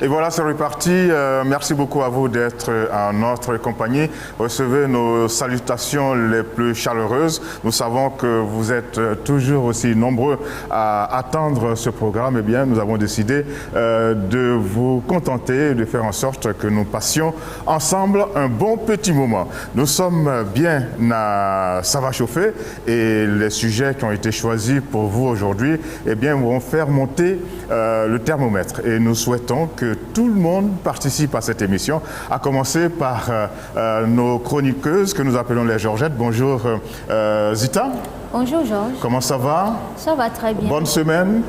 Et voilà, c'est reparti. Merci beaucoup à vous d'être en notre compagnie. Recevez nos salutations les plus chaleureuses. Nous savons que vous êtes toujours aussi nombreux à attendre ce programme. Eh bien, nous avons décidé de vous contenter, de faire en sorte que nous passions ensemble un bon petit moment. Nous sommes bien à Ça va chauffer et les sujets qui ont été choisis pour vous aujourd'hui, eh bien, vont faire monter le thermomètre. Et nous souhaitons que tout le monde participe à cette émission, à commencer par nos chroniqueuses que nous appelons les Georgettes. Bonjour Zita. Bonjour Georges. Comment ça va? Ça va très bien. Bonne semaine?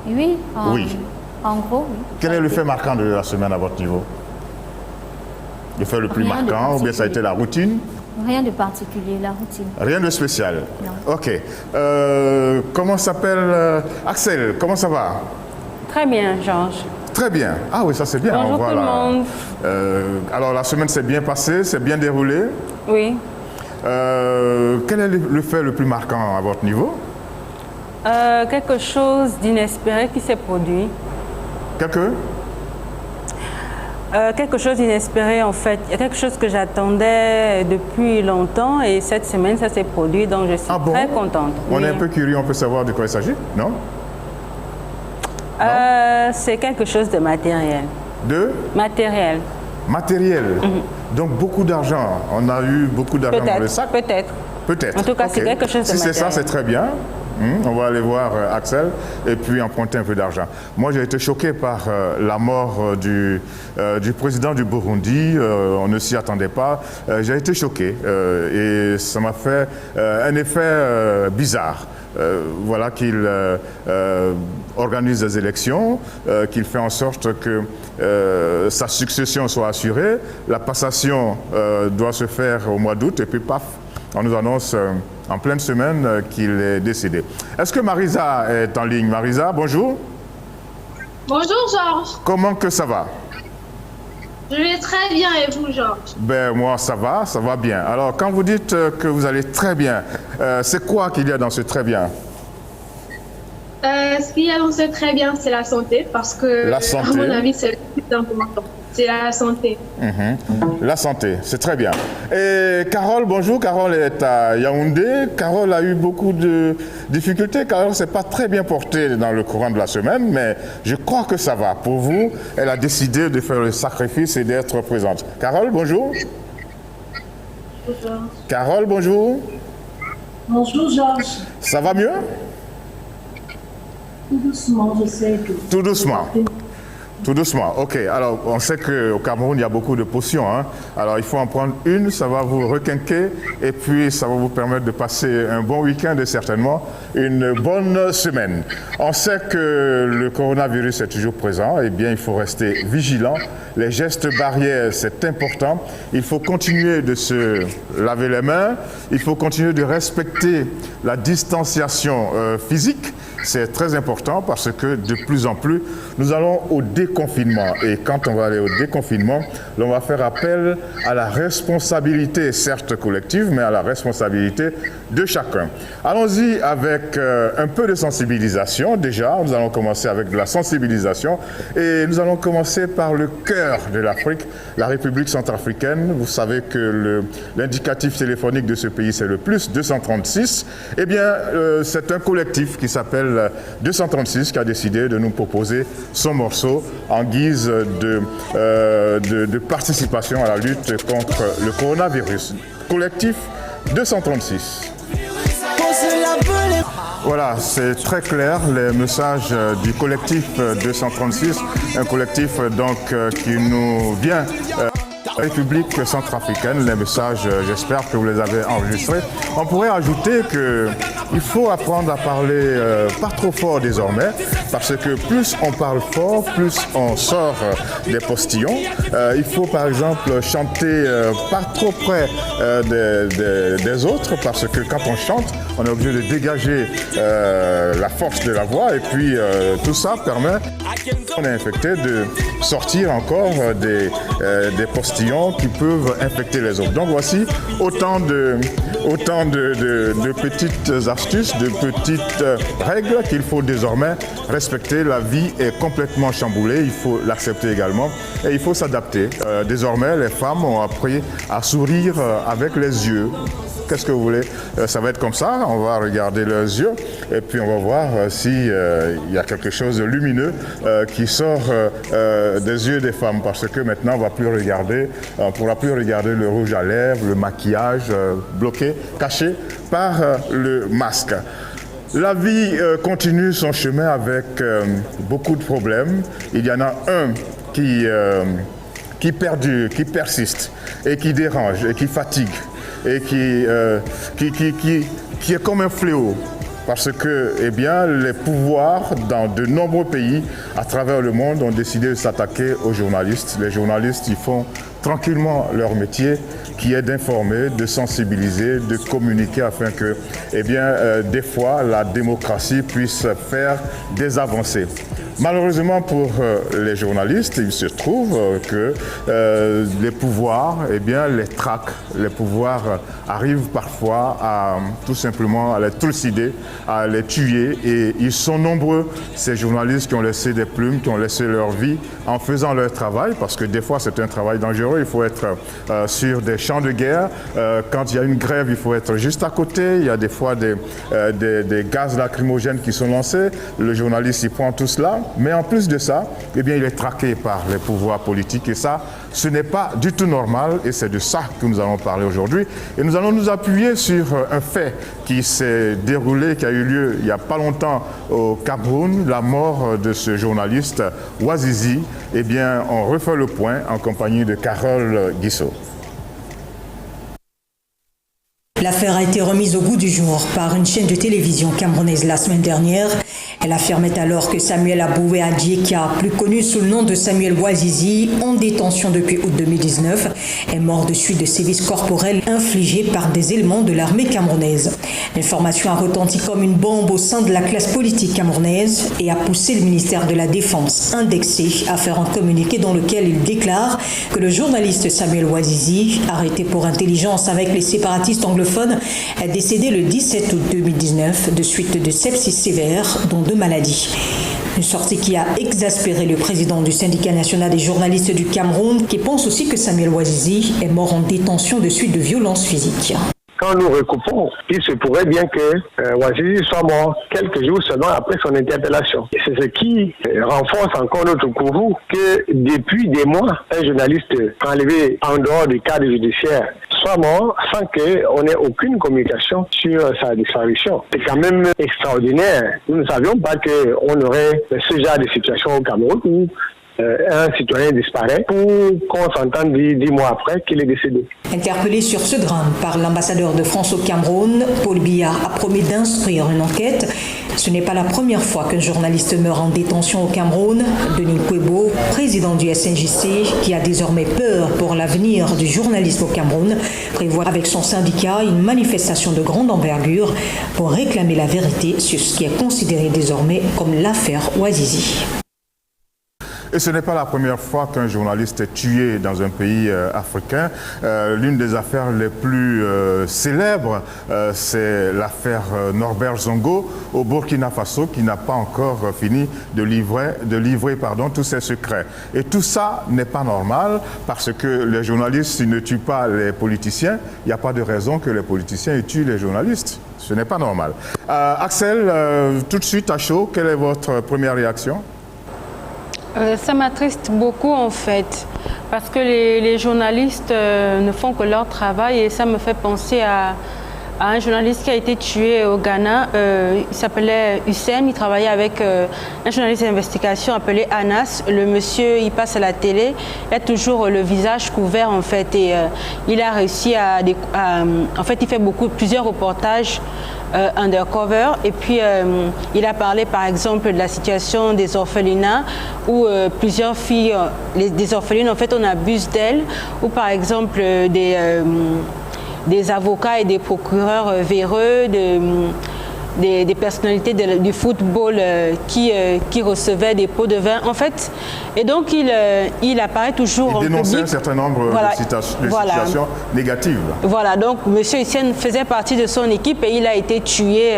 Oui. Oui. En gros, oui. Quel est le fait marquant de la semaine à votre niveau? Le fait le plus marquant ou bien ça a été la routine? Rien de particulier, la routine. Rien de spécial? Non. Ok. Comment s'appelle Axel, comment ça va? Très bien, Georges. Très bien. Ah oui, ça c'est bien. Bonjour tout le monde. Alors la semaine s'est bien passée, s'est bien déroulée. Oui. Quel est le fait le plus marquant à votre niveau? Quelque chose d'inespéré qui s'est produit. Quelque chose d'inespéré en fait. Il y a quelque chose que j'attendais depuis longtemps et cette semaine ça s'est produit donc je suis très contente. On est un peu curieux, on peut savoir de quoi il s'agit, non? C'est quelque chose de matériel. De? Matériel. Matériel. Donc beaucoup d'argent. On a eu beaucoup d'argent dans le sac? Peut-être. Peut-être. En tout cas, c'est quelque chose de matériel. Si c'est ça, c'est très bien. On va aller voir Axel et puis emprunter un peu d'argent. Moi, j'ai été choqué par la mort du président du Burundi. On ne s'y attendait pas. J'ai été choqué et ça m'a fait un effet bizarre. Voilà qu'il organise des élections, qu'il fait en sorte que sa succession soit assurée. La passation doit se faire au mois d'août et puis paf, on nous annonce en pleine semaine qu'il est décédé. Est-ce que Marisa est en ligne? Marisa, bonjour. Bonjour Georges. Comment que ça va? Je vais très bien et vous Georges? Ben moi ça va bien. Alors quand vous dites que vous allez très bien, c'est quoi qu'il y a dans ce très bien? Ce qu'il y a dans ce très bien, c'est la santé, parce que la santé. à mon avis c'est le plus important. C'est la santé. La santé, c'est très bien. Et Carole, bonjour. Carole est à Yaoundé. Carole a eu beaucoup de difficultés. Carole ne s'est pas très bien portée dans le courant de la semaine, mais je crois que ça va. Pour vous, elle a décidé de faire le sacrifice et d'être présente. Carole, bonjour. Bonjour. Carole, bonjour. Bonjour Georges. Ça va mieux? Tout doucement, je sais que... Tout doucement. Tout doucement, ok. Alors, on sait qu'au Cameroun, il y a beaucoup de potions. Alors, il faut en prendre une, ça va vous requinquer et puis ça va vous permettre de passer un bon week-end et certainement une bonne semaine. On sait que le coronavirus est toujours présent, eh bien, il faut rester vigilant. Les gestes barrières, c'est important. Il faut continuer de se laver les mains. Il faut continuer de respecter la distanciation physique. C'est très important parce que de plus en plus, nous allons au déconfinement. Et quand on va aller au déconfinement, on va faire appel à la responsabilité, certes collective, mais à la responsabilité de chacun. Allons-y avec un peu de sensibilisation. Déjà, nous allons commencer avec de la sensibilisation. Et nous allons commencer par le cœur de l'Afrique, la République centrafricaine. Vous savez que l'indicatif téléphonique de ce pays, c'est le plus 236. Eh bien, c'est un collectif qui s'appelle 236 qui a décidé de nous proposer son morceau en guise de participation à la lutte contre le coronavirus. Collectif 236. Voilà, c'est très clair, les messages du collectif 236, un collectif donc qui nous vient République centrafricaine. Les messages, j'espère que vous les avez enregistrés. On pourrait ajouter qu'il faut apprendre à parler pas trop fort désormais, parce que plus on parle fort, plus on sort des postillons. Il faut par exemple chanter pas trop près des autres, parce que quand on chante, on est obligé de dégager la force de la voix, et puis tout ça permet On est infecté de sortir encore des postillons qui peuvent infecter les autres. Donc voici autant de petites astuces, de petites règles qu'il faut désormais respecter. La vie est complètement chamboulée, il faut l'accepter également et il faut s'adapter. Désormais, les femmes ont appris à sourire avec les yeux. Qu'est-ce que vous voulez? Ça va être comme ça, on va regarder leurs yeux et puis on va voir s'il y a quelque chose de lumineux qui sort des yeux des femmes, parce que maintenant on ne pourra plus regarder le rouge à lèvres, le maquillage bloqué, caché par le masque. La vie continue son chemin avec beaucoup de problèmes. Il y en a un qui perdure, qui persiste et qui dérange et qui fatigue et qui est comme un fléau. Parce que les pouvoirs dans de nombreux pays à travers le monde ont décidé de s'attaquer aux journalistes. Les journalistes, ils font tranquillement leur métier, qui est d'informer, de sensibiliser, de communiquer afin que, des fois, la démocratie puisse faire des avancées. Malheureusement pour les journalistes, il se trouve que les pouvoirs, les traquent. Les pouvoirs arrivent parfois à tout simplement à les trucider, à les tuer. Et ils sont nombreux, ces journalistes qui ont laissé des plumes, qui ont laissé leur vie en faisant leur travail, parce que des fois c'est un travail dangereux. Il faut être sur des champs de guerre. Quand il y a une grève, il faut être juste à côté. Il y a des fois des gaz lacrymogènes qui sont lancés. Le journaliste, il prend tout cela. Mais en plus de ça, il est traqué par les pouvoirs politiques. Et ça, ce n'est pas du tout normal. Et c'est de ça que nous allons parler aujourd'hui. Et nous allons nous appuyer sur un fait qui s'est déroulé, qui a eu lieu il n'y a pas longtemps au Cameroun, la mort de ce journaliste Ouazizi. On refait le point en compagnie de Carole Guissot. L'affaire a été remise au goût du jour par une chaîne de télévision camerounaise la semaine dernière. Elle affirmait alors que Samuel Aboué Adjeka, plus connu sous le nom de Samuel Ouazizi, en détention depuis août 2019, est mort de suite de sévices corporels infligés par des éléments de l'armée camerounaise. L'information a retenti comme une bombe au sein de la classe politique camerounaise et a poussé le ministère de la Défense indexé à faire un communiqué dans lequel il déclare que le journaliste Samuel Ouazizi, arrêté pour intelligence avec les séparatistes anglophones, est décédé le 17 août 2019 de suite de sepsis sévère, dont 2 maladies. Une sortie qui a exaspéré le président du syndicat national des journalistes du Cameroun, qui pense aussi que Samuel Ouazizi est mort en détention de suite de violences physiques. Quand nous recoupons, il se pourrait bien que Ouazizi soit mort quelques jours seulement après son interpellation. Et c'est ce qui renforce encore notre courroux que depuis des mois, un journaliste enlevé en dehors du cadre judiciaire soit mort sans qu'on ait aucune communication sur sa disparition. C'est quand même extraordinaire. Nous ne savions pas qu'on aurait ce genre de situation au Cameroun où un citoyen disparaît pour qu'on s'entende 10 mois après qu'il est décédé. Interpellé sur ce drame par l'ambassadeur de France au Cameroun, Paul Biya a promis d'instruire une enquête. Ce n'est pas la première fois qu'un journaliste meurt en détention au Cameroun. Denis Kwebo, président du SNJC, qui a désormais peur pour l'avenir du journalisme au Cameroun, prévoit avec son syndicat une manifestation de grande envergure pour réclamer la vérité sur ce qui est considéré désormais comme l'affaire Ouazizi. Et ce n'est pas la première fois qu'un journaliste est tué dans un pays africain. L'une des affaires les plus célèbres, c'est l'affaire Norbert Zongo au Burkina Faso, qui n'a pas encore fini de livrer tous ses secrets. Et tout ça n'est pas normal, parce que les journalistes ne tuent pas les politiciens. Il n'y a pas de raison que les politiciens tuent les journalistes. Ce n'est pas normal. Axel, tout de suite à chaud, quelle est votre première réaction ? Ça m'attriste beaucoup en fait, parce que les journalistes ne font que leur travail et ça me fait penser à un journaliste qui a été tué au Ghana. Il s'appelait Hussein, il travaillait avec un journaliste d'investigation appelé Anas. Le monsieur, il passe à la télé, il a toujours le visage couvert en fait et il a réussi en fait il fait plusieurs reportages undercover et puis il a parlé par exemple de la situation des orphelinats où plusieurs filles, des orphelines en fait on abuse d'elles, ou par exemple des avocats et des procureurs véreux, des personnalités du football qui recevaient des pots de vin, en fait. Et donc, il apparaît toujours en public. Il dénonçait un certain nombre de situations négatives. Voilà, donc M. Essien faisait partie de son équipe et il a été tué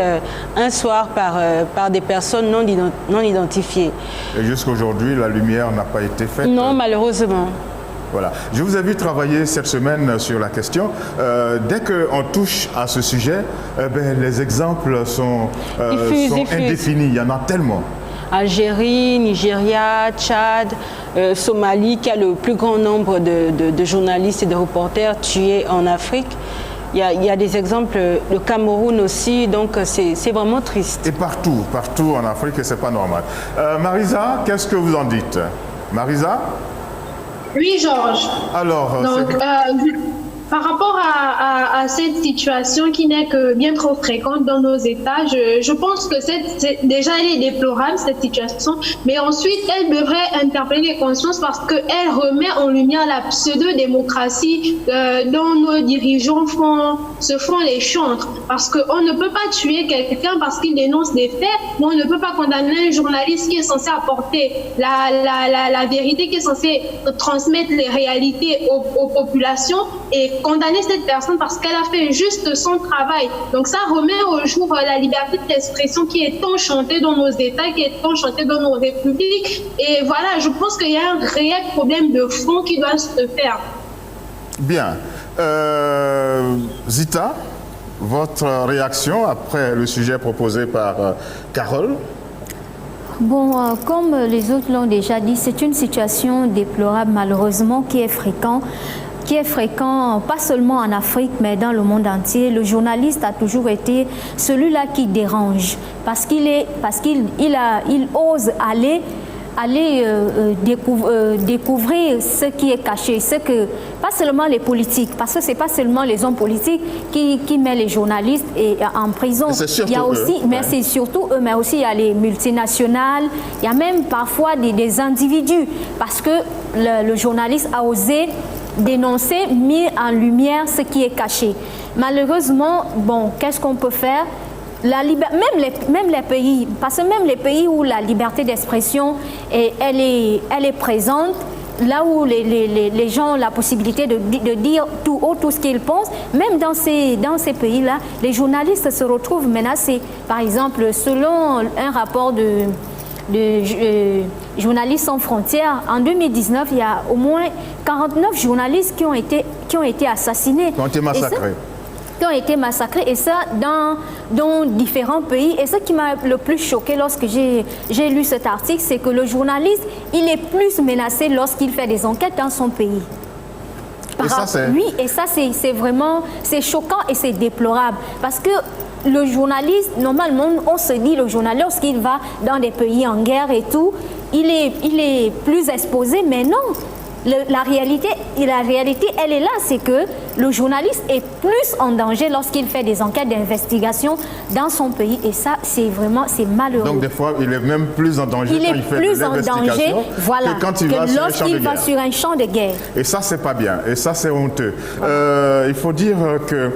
un soir par des personnes non identifiées. Et jusqu'à aujourd'hui, la lumière n'a pas été faite? Non, malheureusement. Voilà. Je vous ai vu travailler cette semaine sur la question. Dès qu'on touche à ce sujet, les exemples sont indéfinis. Il y en a tellement. Algérie, Nigeria, Tchad, Somalie, qui a le plus grand nombre de journalistes et de reporters tués en Afrique. Il y a des exemples, le Cameroun aussi, donc c'est vraiment triste. Et partout en Afrique, c'est pas normal. Marisa, qu'est-ce que vous en dites? Marisa? Oui, Georges. Alors, donc, par rapport à cette situation qui n'est que bien trop fréquente dans nos États, je pense que déjà elle est déplorable, cette situation, mais ensuite elle devrait interpeller les consciences parce qu'elle remet en lumière la pseudo-démocratie dont nos dirigeants se font les chantres. Parce qu'on ne peut pas tuer quelqu'un parce qu'il dénonce des faits, mais on ne peut pas condamner un journaliste qui est censé apporter la vérité, qui est censé transmettre les réalités aux populations et condamner cette personne parce qu'elle a fait juste son travail. Donc ça remet au jour la liberté d'expression qui est tant chantée dans nos États, qui est tant chantée dans nos républiques. Et voilà, je pense qu'il y a un réel problème de fond qui doit se faire. Bien. Zita, votre réaction après le sujet proposé par Carole? Bon, comme les autres l'ont déjà dit, c'est une situation déplorable malheureusement qui est fréquente pas seulement en Afrique mais dans le monde entier. Le journaliste a toujours été celui-là qui dérange parce qu'il ose aller découvrir ce qui est caché, pas seulement les politiques, parce que c'est pas seulement les hommes politiques qui mettent les journalistes en prison. Il y a aussi, mais c'est surtout eux, mais aussi il y a les multinationales, il y a même parfois des individus, parce que le journaliste a osé dénoncer, mis en lumière ce qui est caché. Malheureusement, bon, qu'est-ce qu'on peut faire? Même les pays, parce que même les pays où la liberté d'expression elle est présente, là où les gens ont la possibilité de dire tout haut tout ce qu'ils pensent, même dans ces pays-là, les journalistes se retrouvent menacés. Par exemple, selon un rapport de Journalistes sans frontières, en 2019, il y a au moins 49 journalistes qui ont été assassinés. Qui ont été massacrés. Qui ont été massacrés, et ça dans différents pays. Et ce qui m'a le plus choqué lorsque j'ai lu cet article, c'est que le journaliste, il est plus menacé lorsqu'il fait des enquêtes dans son pays. Oui, et ça c'est vraiment, c'est choquant et c'est déplorable. Parce que le journaliste, normalement, on se dit, le journaliste, lorsqu'il va dans des pays en guerre et tout, il est plus exposé, mais non. La réalité, elle est là, c'est que le journaliste est plus en danger lorsqu'il fait des enquêtes d'investigation dans son pays, et ça, c'est malheureux. Donc des fois, il est même plus en danger quand il fait des investigations que quand il va sur un champ de guerre. Et ça, c'est pas bien, et ça, c'est honteux. Il faut dire que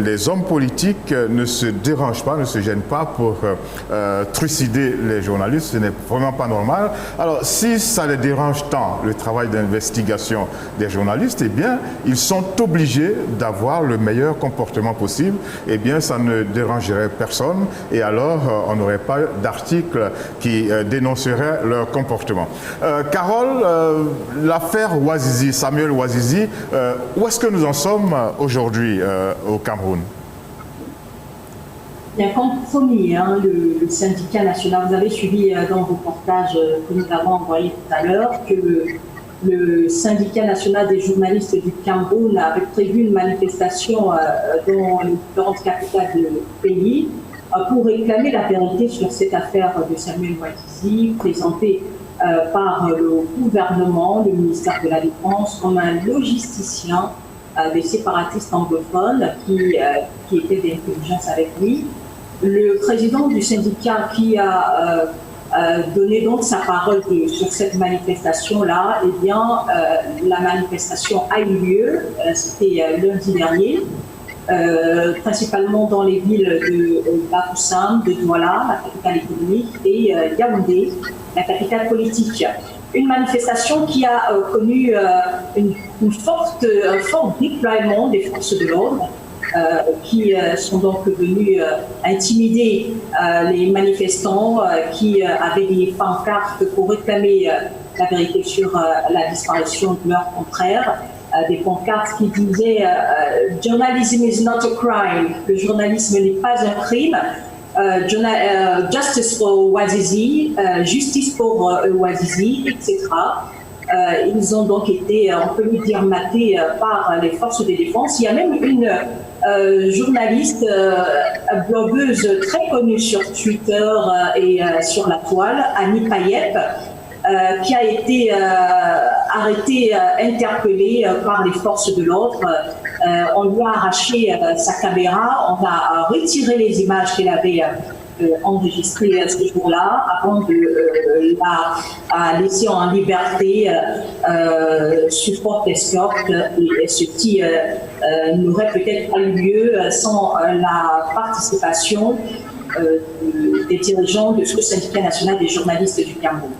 les hommes politiques ne se dérangent pas, ne se gênent pas pour trucider les journalistes, ce n'est vraiment pas normal. Alors, si ça les dérange tant, le travail d'investigation des journalistes, eh bien, ils sont obligés d'avoir le meilleur comportement possible. Eh bien, ça ne dérangerait personne, et alors on n'aurait pas d'article qui dénoncerait leur comportement. Carole, l'affaire Ouazizi, Samuel Ouazizi, où est-ce que nous en sommes aujourd'hui au Cameroun? Bien, comme promis, le syndicat national, vous avez suivi dans le reportage que nous avons envoyé tout à l'heure, que le syndicat national des journalistes du Cameroun avait prévu une manifestation dans les différentes capitales du pays pour réclamer la vérité sur cette affaire de Samuel Ouazizi, présentée par le gouvernement, le ministère de la Défense, comme un logisticien des séparatistes anglophones qui était d'intelligence avec lui. Le président du syndicat qui a donné donc sa parole sur cette manifestation-là, eh bien, la manifestation a eu lieu, c'était lundi dernier, principalement dans les villes de Bafoussam, de Douala, la capitale économique, et Yaoundé, la capitale politique. Une manifestation qui a connu un fort déploiement des forces de l'ordre, qui sont donc venus intimider les manifestants qui avaient des pancartes pour réclamer la vérité sur la disparition de leurs confrères. Des pancartes qui disaient « Journalism is not a crime », le journalisme n'est pas un crime, Justice for Ouazizi, justice pour Ouazizi, etc. Ils ont donc été, on peut le dire, matés par les forces de défense. Il y a même une journaliste, blogueuse très connue sur Twitter et sur la toile, Annie Payet, qui a été arrêtée, interpellée par les forces de l'ordre. On lui a arraché sa caméra, on a retiré les images qu'elle avait enregistrées ce jour-là avant de la laisser en liberté sous porte escorte, et ce qui n'aurait peut-être pas eu lieu sans la participation des dirigeants de ce syndicat national des journalistes du Cameroun.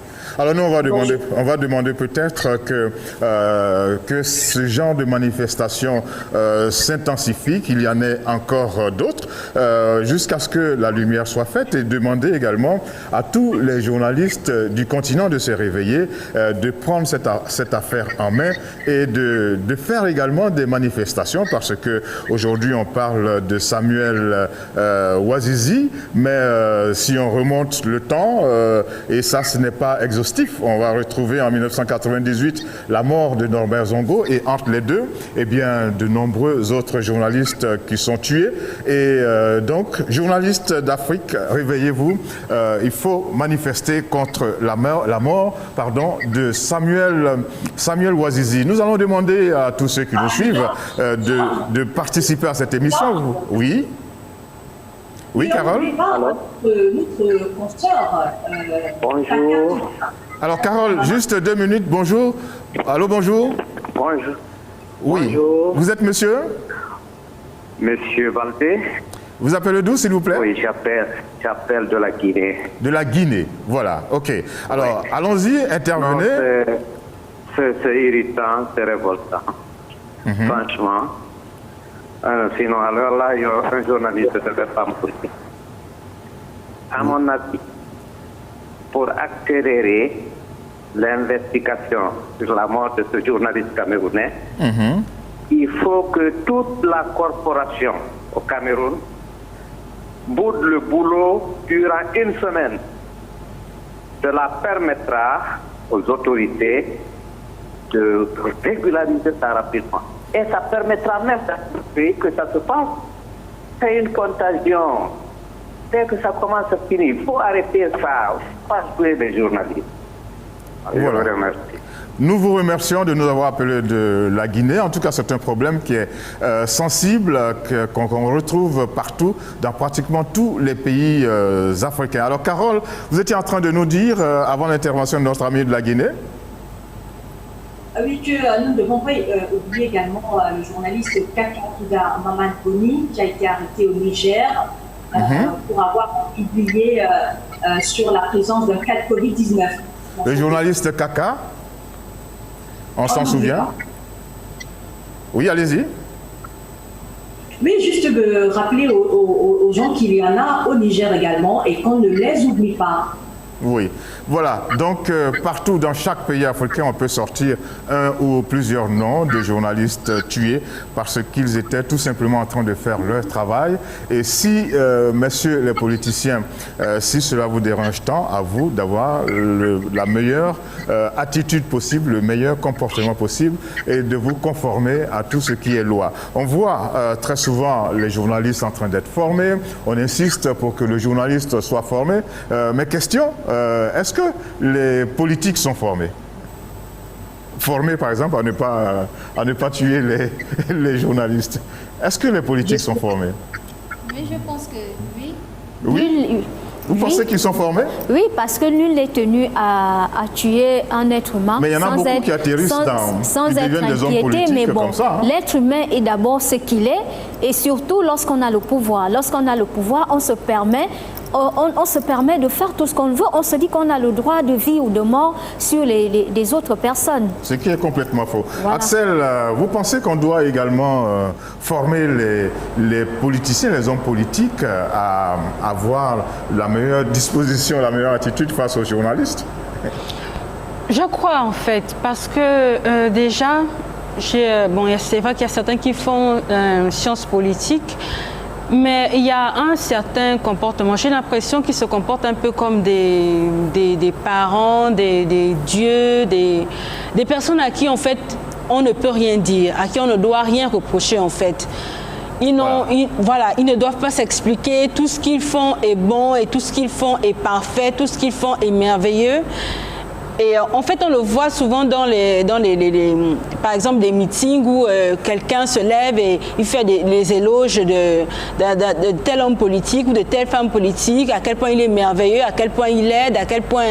Alors nous, on va demander peut-être que ce genre de manifestation s'intensifie, qu'il y en ait encore d'autres, jusqu'à ce que la lumière soit faite, et demander également à tous les journalistes du continent de se réveiller, de prendre cette affaire en main et de faire également des manifestations, parce que aujourd'hui on parle de Samuel Ouazizi, mais si on remonte le temps, et ça ce n'est pas exhaustif, on va retrouver en 1998 la mort de Norbert Zongo, et entre les deux, eh bien, de nombreux autres journalistes qui sont tués. Et donc, journalistes d'Afrique, réveillez-vous, il faut manifester contre la mort de Samuel Ouazizi. Nous allons demander à tous ceux qui nous suivent de participer à cette émission. Oui. Oui, Carole? Notre consoeur. Bonjour. Alors, Carole, juste 2 minutes. Bonjour. Allô, bonjour. Bonjour. Oui. Bonjour. Vous êtes monsieur? Monsieur Valdé. Vous appelez d'où, s'il vous plaît? Oui, j'appelle de la Guinée. De la Guinée, voilà. OK. Alors, allons-y, intervenez. C'est irritant, c'est révoltant. Franchement. Sinon, alors là, un journaliste ne devait pas me poser. À mon avis, pour accélérer l'investigation sur la mort de ce journaliste camerounais, il faut que toute la corporation au Cameroun boude le boulot durant 1 semaine. Cela permettra aux autorités de régulariser ça rapidement. Et ça permettra même que ça se passe. C'est une contagion. Dès que ça commence à finir, il faut arrêter ça. Il ne faut pas jouer les journalistes. Je vous remercie. Nous vous remercions de nous avoir appelés de la Guinée. En tout cas, c'est un problème qui est sensible, qu'on retrouve partout, dans pratiquement tous les pays africains. Alors, Carole, vous étiez en train de nous dire, avant l'intervention de notre ami de la Guinée, oui, que nous ne devons pas oublier également le journaliste Kakakida Mamantoni, qui a été arrêté au Niger pour avoir publié sur la présence d'un cas de Covid-19. Le journaliste Kaka, on s'en souvient? Oui, allez-y. Oui, juste de rappeler aux gens qu'il y en a au Niger également et qu'on ne les oublie pas. Oui, voilà. Donc, partout dans chaque pays africain, on peut sortir un ou plusieurs noms de journalistes tués parce qu'ils étaient tout simplement en train de faire leur travail. Et si, messieurs les politiciens, si cela vous dérange tant, à vous d'avoir la meilleure attitude possible, le meilleur comportement possible et de vous conformer à tout ce qui est loi. On voit très souvent les journalistes en train d'être formés. On insiste pour que le journaliste soit formé. Mais question, est-ce que les politiques sont formés? Formés, par exemple, à ne pas tuer les journalistes. Est-ce que les politiques sont formés? Oui, je pense que oui. Oui. Vous pensez qu'ils sont formés? Oui, parce que nul n'est tenu à tuer un être humain. Mais il y en a beaucoup qui atterrissent sans qui être deviennent des hommes inquiétés, politiques mais bon, comme ça. Hein. L'être humain est d'abord ce qu'il est, et surtout lorsqu'on a le pouvoir. Lorsqu'on a le pouvoir, on se permet de faire tout ce qu'on veut. On se dit qu'on a le droit de vie ou de mort sur les autres personnes. Ce qui est complètement faux. Voilà. Axel, vous pensez qu'on doit également former les politiciens, les hommes politiques à avoir la meilleure disposition, la meilleure attitude face aux journalistes? Je crois en fait, parce que déjà, c'est vrai qu'il y a certains qui font sciences politiques, mais il y a un certain comportement. J'ai l'impression qu'ils se comportent un peu comme des parents, des dieux, des personnes à qui en fait on ne peut rien dire, à qui on ne doit rien reprocher en fait. Ils ne doivent pas s'expliquer. Tout ce qu'ils font est bon et tout ce qu'ils font est parfait, tout ce qu'ils font est merveilleux. Et en fait, on le voit souvent dans par exemple, des meetings où quelqu'un se lève et il fait les éloges de tel homme politique ou de telle femme politique, à quel point il est merveilleux, à quel point il aide, à quel point,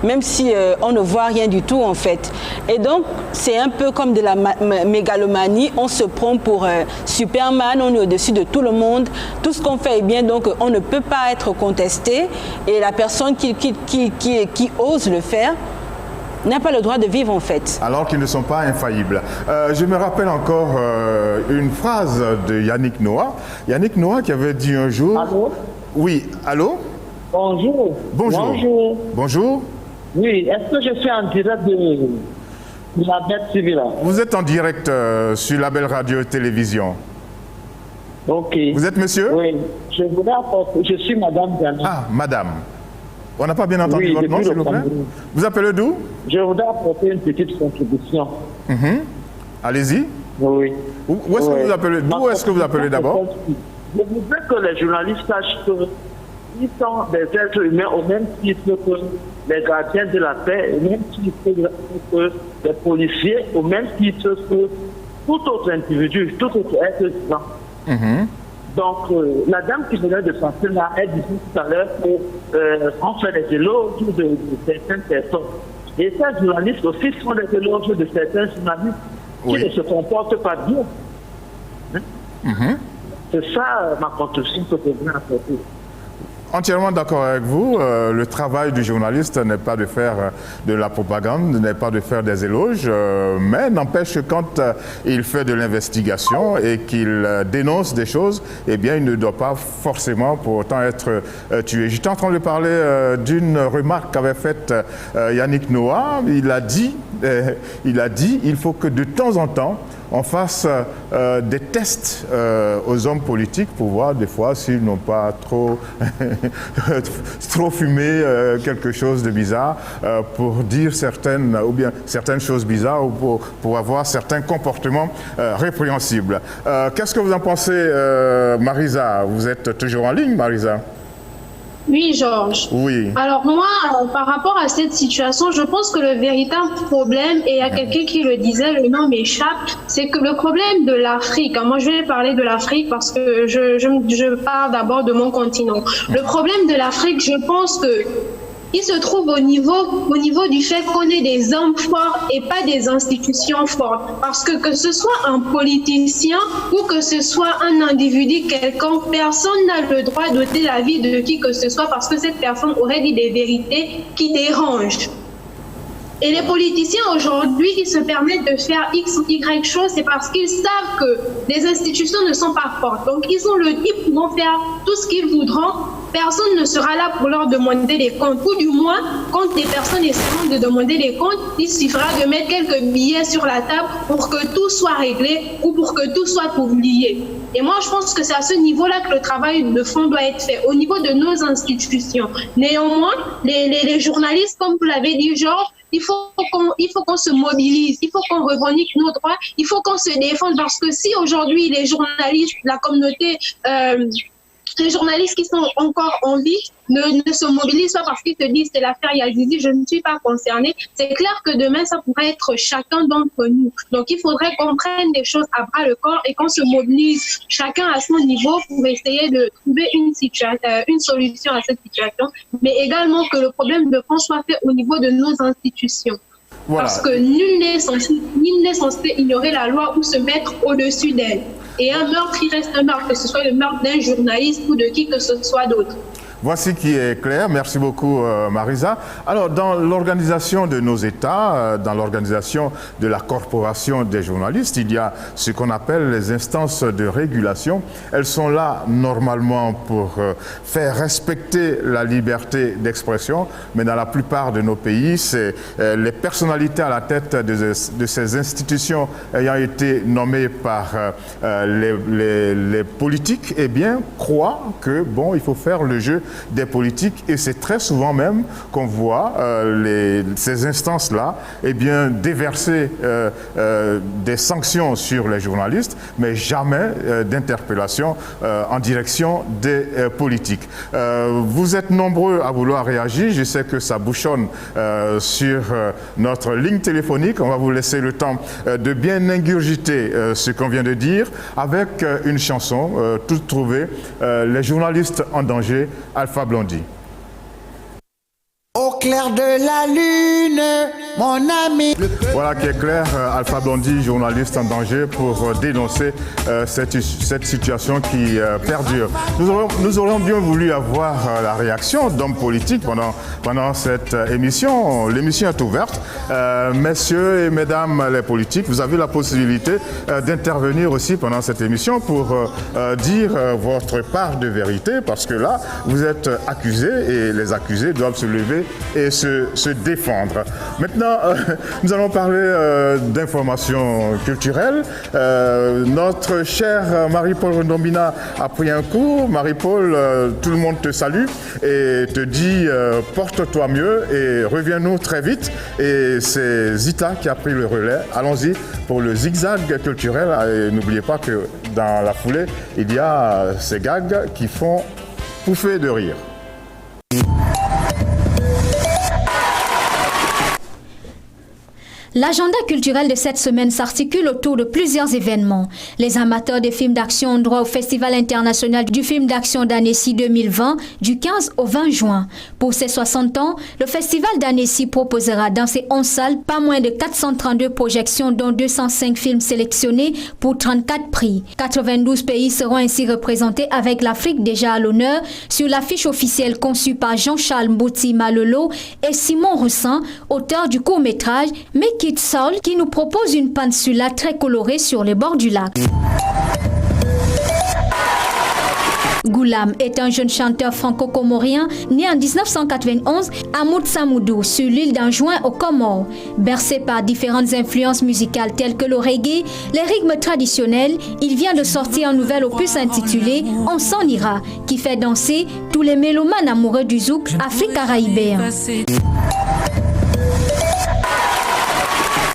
même si on ne voit rien du tout en fait. Et donc, c'est un peu comme de la mégalomanie. On se prend pour Superman, on est au-dessus de tout le monde. Tout ce qu'on fait est bien, donc on ne peut pas être contesté. Et la personne qui ose le faire n'a pas le droit de vivre en fait. Alors qu'ils ne sont pas infaillibles. Je me rappelle encore une phrase de Yannick Noah. Yannick Noah qui avait dit un jour... Allô? Oui, allô? Bonjour. Bonjour. Bonjour. Bonjour. Oui, est-ce que je suis en direct de la Bête TV là? Vous êtes en direct sur la Belle Radio et Télévision. Ok. Vous êtes monsieur? Oui. Je suis madame Diana. Ah, madame. On n'a pas bien entendu votre nom, s'il vous plaît. Vous appelez d'où? Je voudrais apporter une petite contribution. Allez-y. Oui. Où est-ce que vous appelez? D'où est-ce que vous appelez d'abord? Je voudrais que les journalistes sachent qu'ils sont des êtres humains au même titre que les gardiens de la paix, au même titre que les policiers, au même titre que tout autre individu, tout autre être humain. Donc, la dame qui venait de passer là, elle disait tout à l'heure qu'on fait des éloges de certaines personnes. Et ces journalistes aussi font des éloges de certains journalistes qui ne se comportent pas bien. C'est ça ma contribution que je voulais apporter. Entièrement d'accord avec vous. Le travail du journaliste n'est pas de faire de la propagande, n'est pas de faire des éloges, mais n'empêche que quand il fait de l'investigation et qu'il dénonce des choses, eh bien, il ne doit pas forcément pour autant être tué. J'étais en train de parler d'une remarque qu'avait faite Yannick Noah. Il a dit, il faut que de temps en temps, on fasse des tests aux hommes politiques pour voir des fois s'ils n'ont pas trop fumé quelque chose de bizarre pour dire certaines choses bizarres ou pour avoir certains comportements répréhensibles. Qu'est-ce que vous en pensez, Marisa? Vous êtes toujours en ligne, Marisa? Oui, Georges. Oui. Alors moi, par rapport à cette situation, je pense que le véritable problème, et il y a quelqu'un qui le disait, le nom m'échappe, c'est que le problème de l'Afrique, moi je vais parler de l'Afrique parce que je parle d'abord de mon continent. Le problème de l'Afrique, je pense que il se trouve au niveau du fait qu'on ait des hommes forts et pas des institutions fortes. Parce que ce soit un politicien ou que ce soit un individu quelconque, personne n'a le droit d'ôter la vie de qui que ce soit parce que cette personne aurait dit des vérités qui dérangent. Et les politiciens aujourd'hui qui se permettent de faire X ou Y choses, c'est parce qu'ils savent que les institutions ne sont pas fortes. Donc ils pourront faire tout ce qu'ils voudront. Personne ne sera là pour leur demander des comptes. Ou du moins, quand les personnes essaieront de demander des comptes, il suffira de mettre quelques billets sur la table pour que tout soit réglé ou pour que tout soit publié. Et moi, je pense que c'est à ce niveau-là que le travail de fond doit être fait, au niveau de nos institutions. Néanmoins, les journalistes, comme vous l'avez dit, Georges, il faut qu'on se mobilise, il faut qu'on revendique nos droits, il faut qu'on se défende parce que si aujourd'hui les journalistes, la communauté les journalistes qui sont encore en vie ne se mobilisent pas parce qu'ils se disent c'est l'affaire Yazizi, je ne suis pas concernée. C'est clair que demain, ça pourrait être chacun d'entre nous. Donc, il faudrait qu'on prenne des choses à bras le corps et qu'on se mobilise chacun à son niveau pour essayer de trouver une solution à cette situation, mais également que le problème de fond soit fait au niveau de nos institutions. Voilà. Parce que nul n'est censé ignorer la loi ou se mettre au-dessus d'elle. Et un meurtre, il reste un meurtre, que ce soit le meurtre d'un journaliste ou de qui que ce soit d'autre. Voici qui est clair. Merci beaucoup, Marisa. Alors, dans l'organisation de nos États, dans l'organisation de la corporation des journalistes, il y a ce qu'on appelle les instances de régulation. Elles sont là, normalement, pour faire respecter la liberté d'expression, mais dans la plupart de nos pays, c'est les personnalités à la tête de ces institutions ayant été nommées par les politiques, eh bien, croient que, bon, il faut faire le jeu des politiques, et c'est très souvent même qu'on voit ces instances-là eh bien, déverser des sanctions sur les journalistes, mais jamais d'interpellation en direction des politiques. Vous êtes nombreux à vouloir réagir, je sais que ça bouchonne sur notre ligne téléphonique. On va vous laisser le temps de bien ingurgiter ce qu'on vient de dire avec une chanson toute trouvée, les journalistes en danger, Alpha Blondy. Au clair de la lune, mon ami. Voilà qui est clair, Alpha Blondy, journaliste en danger, pour dénoncer cette situation qui perdure. Nous aurions bien voulu avoir la réaction d'hommes politiques pendant cette émission. L'émission est ouverte. Messieurs et mesdames les politiques, vous avez la possibilité d'intervenir aussi pendant cette émission pour dire votre part de vérité, parce que là, vous êtes accusés et les accusés doivent se lever et se défendre. Maintenant, nous allons parler d'informations culturelles. Notre chère Marie-Paul Ndombina a pris un coup. Marie-Paul, tout le monde te salue et te dit porte-toi mieux et reviens-nous très vite. Et c'est Zita qui a pris le relais. Allons-y pour le zigzag culturel. Et n'oubliez pas que dans la foulée, il y a ces gags qui font pouffer de rire. L'agenda culturel de cette semaine s'articule autour de plusieurs événements. Les amateurs des films d'action ont droit au Festival international du film d'action d'Annecy 2020 du 15 au 20 juin. Pour ses 60 ans, le Festival d'Annecy proposera dans ses 11 salles pas moins de 432 projections, dont 205 films sélectionnés pour 34 prix. 92 pays seront ainsi représentés, avec l'Afrique déjà à l'honneur sur l'affiche officielle conçue par Jean-Charles Mbouti Malolo et Simon Roussan, auteur du court-métrage Kid Soul, qui nous propose une peninsula très colorée sur les bords du lac. Goulam est un jeune chanteur franco-comorien né en 1991 à Moutsamoudou, sur l'île d'Anjouan aux Comores. Bercé par différentes influences musicales telles que le reggae, les rythmes traditionnels, il vient de sortir un nouvel opus intitulé On s'en ira, qui fait danser tous les mélomanes amoureux du zouk afro-caraïbéen.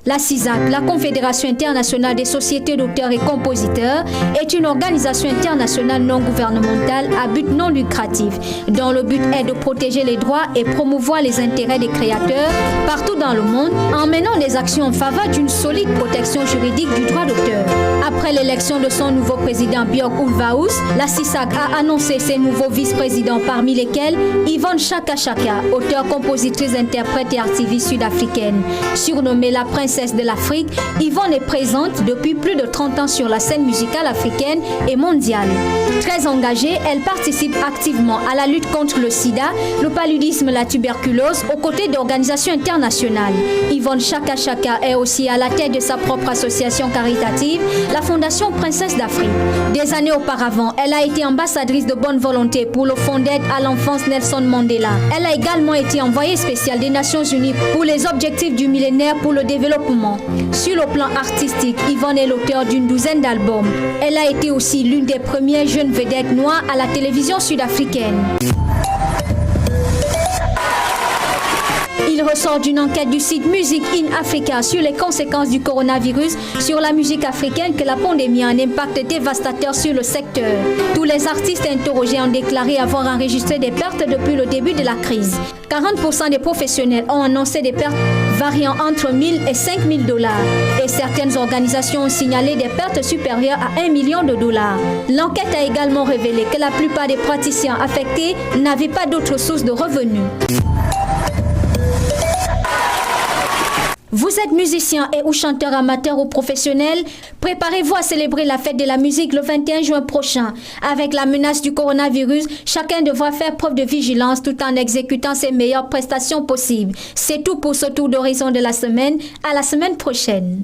La CISAC, la Confédération internationale des sociétés d'auteurs et compositeurs, est une organisation internationale non gouvernementale à but non lucratif, dont le but est de protéger les droits et promouvoir les intérêts des créateurs partout dans le monde, en menant des actions en faveur d'une solide protection juridique du droit d'auteur. Après l'élection de son nouveau président Björk Ulvaeus, la CISAC a annoncé ses nouveaux vice-présidents, parmi lesquels Yvonne Chaka Chaka, auteure, compositrice, interprète et activiste sud-africaine. Surnommée la princesse de l'Afrique, Yvonne est présente depuis plus de 30 ans sur la scène musicale africaine et mondiale. Très engagée, elle participe activement à la lutte contre le sida, le paludisme, la tuberculose, aux côtés d'organisations internationales. Yvonne Chaka Chaka est aussi à la tête de sa propre association caritative, la Fondation Princesse d'Afrique. Des années auparavant, elle a été ambassadrice de bonne volonté pour le Fonds d'aide à l'enfance Nelson Mandela. Elle a également été envoyée spéciale des Nations Unies pour les objectifs du millénaire pour le développement. Sur le plan artistique, Yvonne est l'auteur d'une douzaine d'albums. Elle a été aussi l'une des premières jeunes vedettes noires à la télévision sud-africaine. Il ressort d'une enquête du site Music in Africa sur les conséquences du coronavirus sur la musique africaine que la pandémie a un impact dévastateur sur le secteur. Tous les artistes interrogés ont déclaré avoir enregistré des pertes depuis le début de la crise. 40% des professionnels ont annoncé des pertes variant entre 1 000 et 5 000 $. Et certaines organisations ont signalé des pertes supérieures à 1 million $. L'enquête a également révélé que la plupart des praticiens affectés n'avaient pas d'autres sources de revenus. Vous êtes musicien et ou chanteur amateur ou professionnel, préparez-vous à célébrer la fête de la musique le 21 juin prochain. Avec la menace du coronavirus, chacun devra faire preuve de vigilance tout en exécutant ses meilleures prestations possibles. C'est tout pour ce tour d'horizon de la semaine. À la semaine prochaine.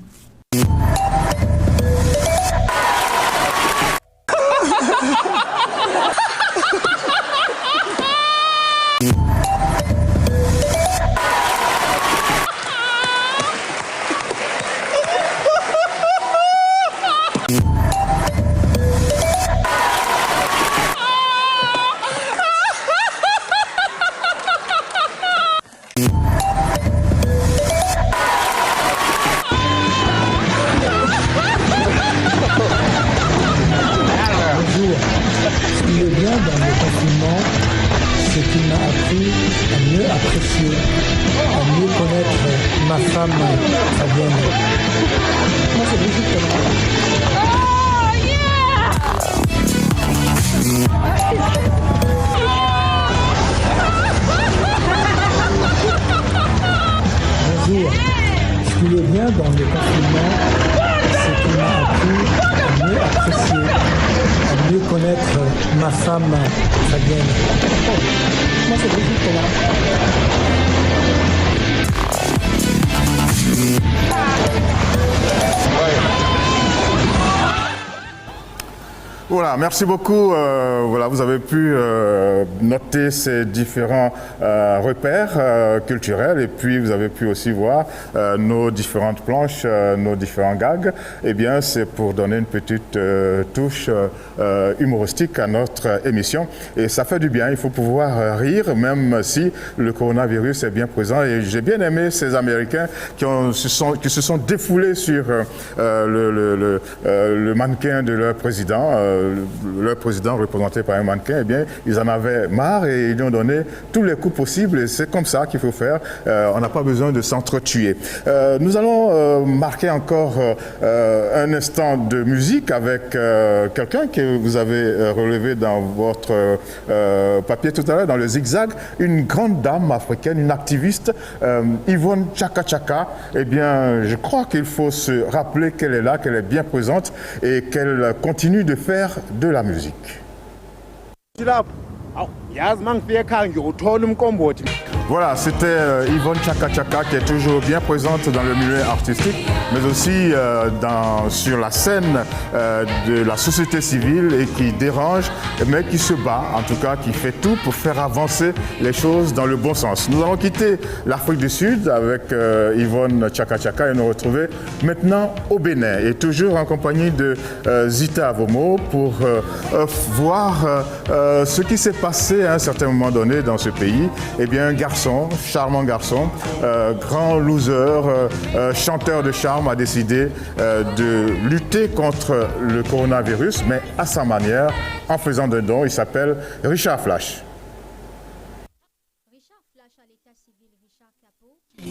Voilà, merci beaucoup. Voilà, vous avez pu noter ces différents repères culturels et puis vous avez pu aussi voir nos différentes planches, nos différents gags. Eh bien, c'est pour donner une petite touche humoristique à notre émission. Et ça fait du bien, il faut pouvoir rire, même si le coronavirus est bien présent. Et j'ai bien aimé ces Américains qui se sont défoulés sur le mannequin de leur président représenté par un mannequin. Eh bien, ils en avaient marre et ils lui ont donné tous les coups possibles et c'est comme ça qu'il faut faire. On n'a pas besoin de s'entretuer. Nous allons marquer encore un instant de musique avec quelqu'un que vous avez relevé dans votre papier tout à l'heure, dans le zigzag, une grande dame africaine, une activiste, Yvonne Chaka Chaka. Eh bien, je crois qu'il faut se rappeler qu'elle est là, qu'elle est bien présente et qu'elle continue de faire de la musique. Voilà, c'était Yvonne Chaka Chaka qui est toujours bien présente dans le milieu artistique, mais aussi sur la scène de la société civile et qui dérange, mais qui se bat, en tout cas qui fait tout pour faire avancer les choses dans le bon sens. Nous allons quitter l'Afrique du Sud avec Yvonne Chaka Chaka et nous retrouver maintenant au Bénin et toujours en compagnie de Zita Avomo pour voir ce qui s'est passé à un certain moment donné dans ce pays. Eh bien, un garçon, charmant garçon, grand loser, chanteur de charme, a décidé de lutter contre le coronavirus, mais à sa manière, en faisant des dons. Il s'appelle Richard Flash.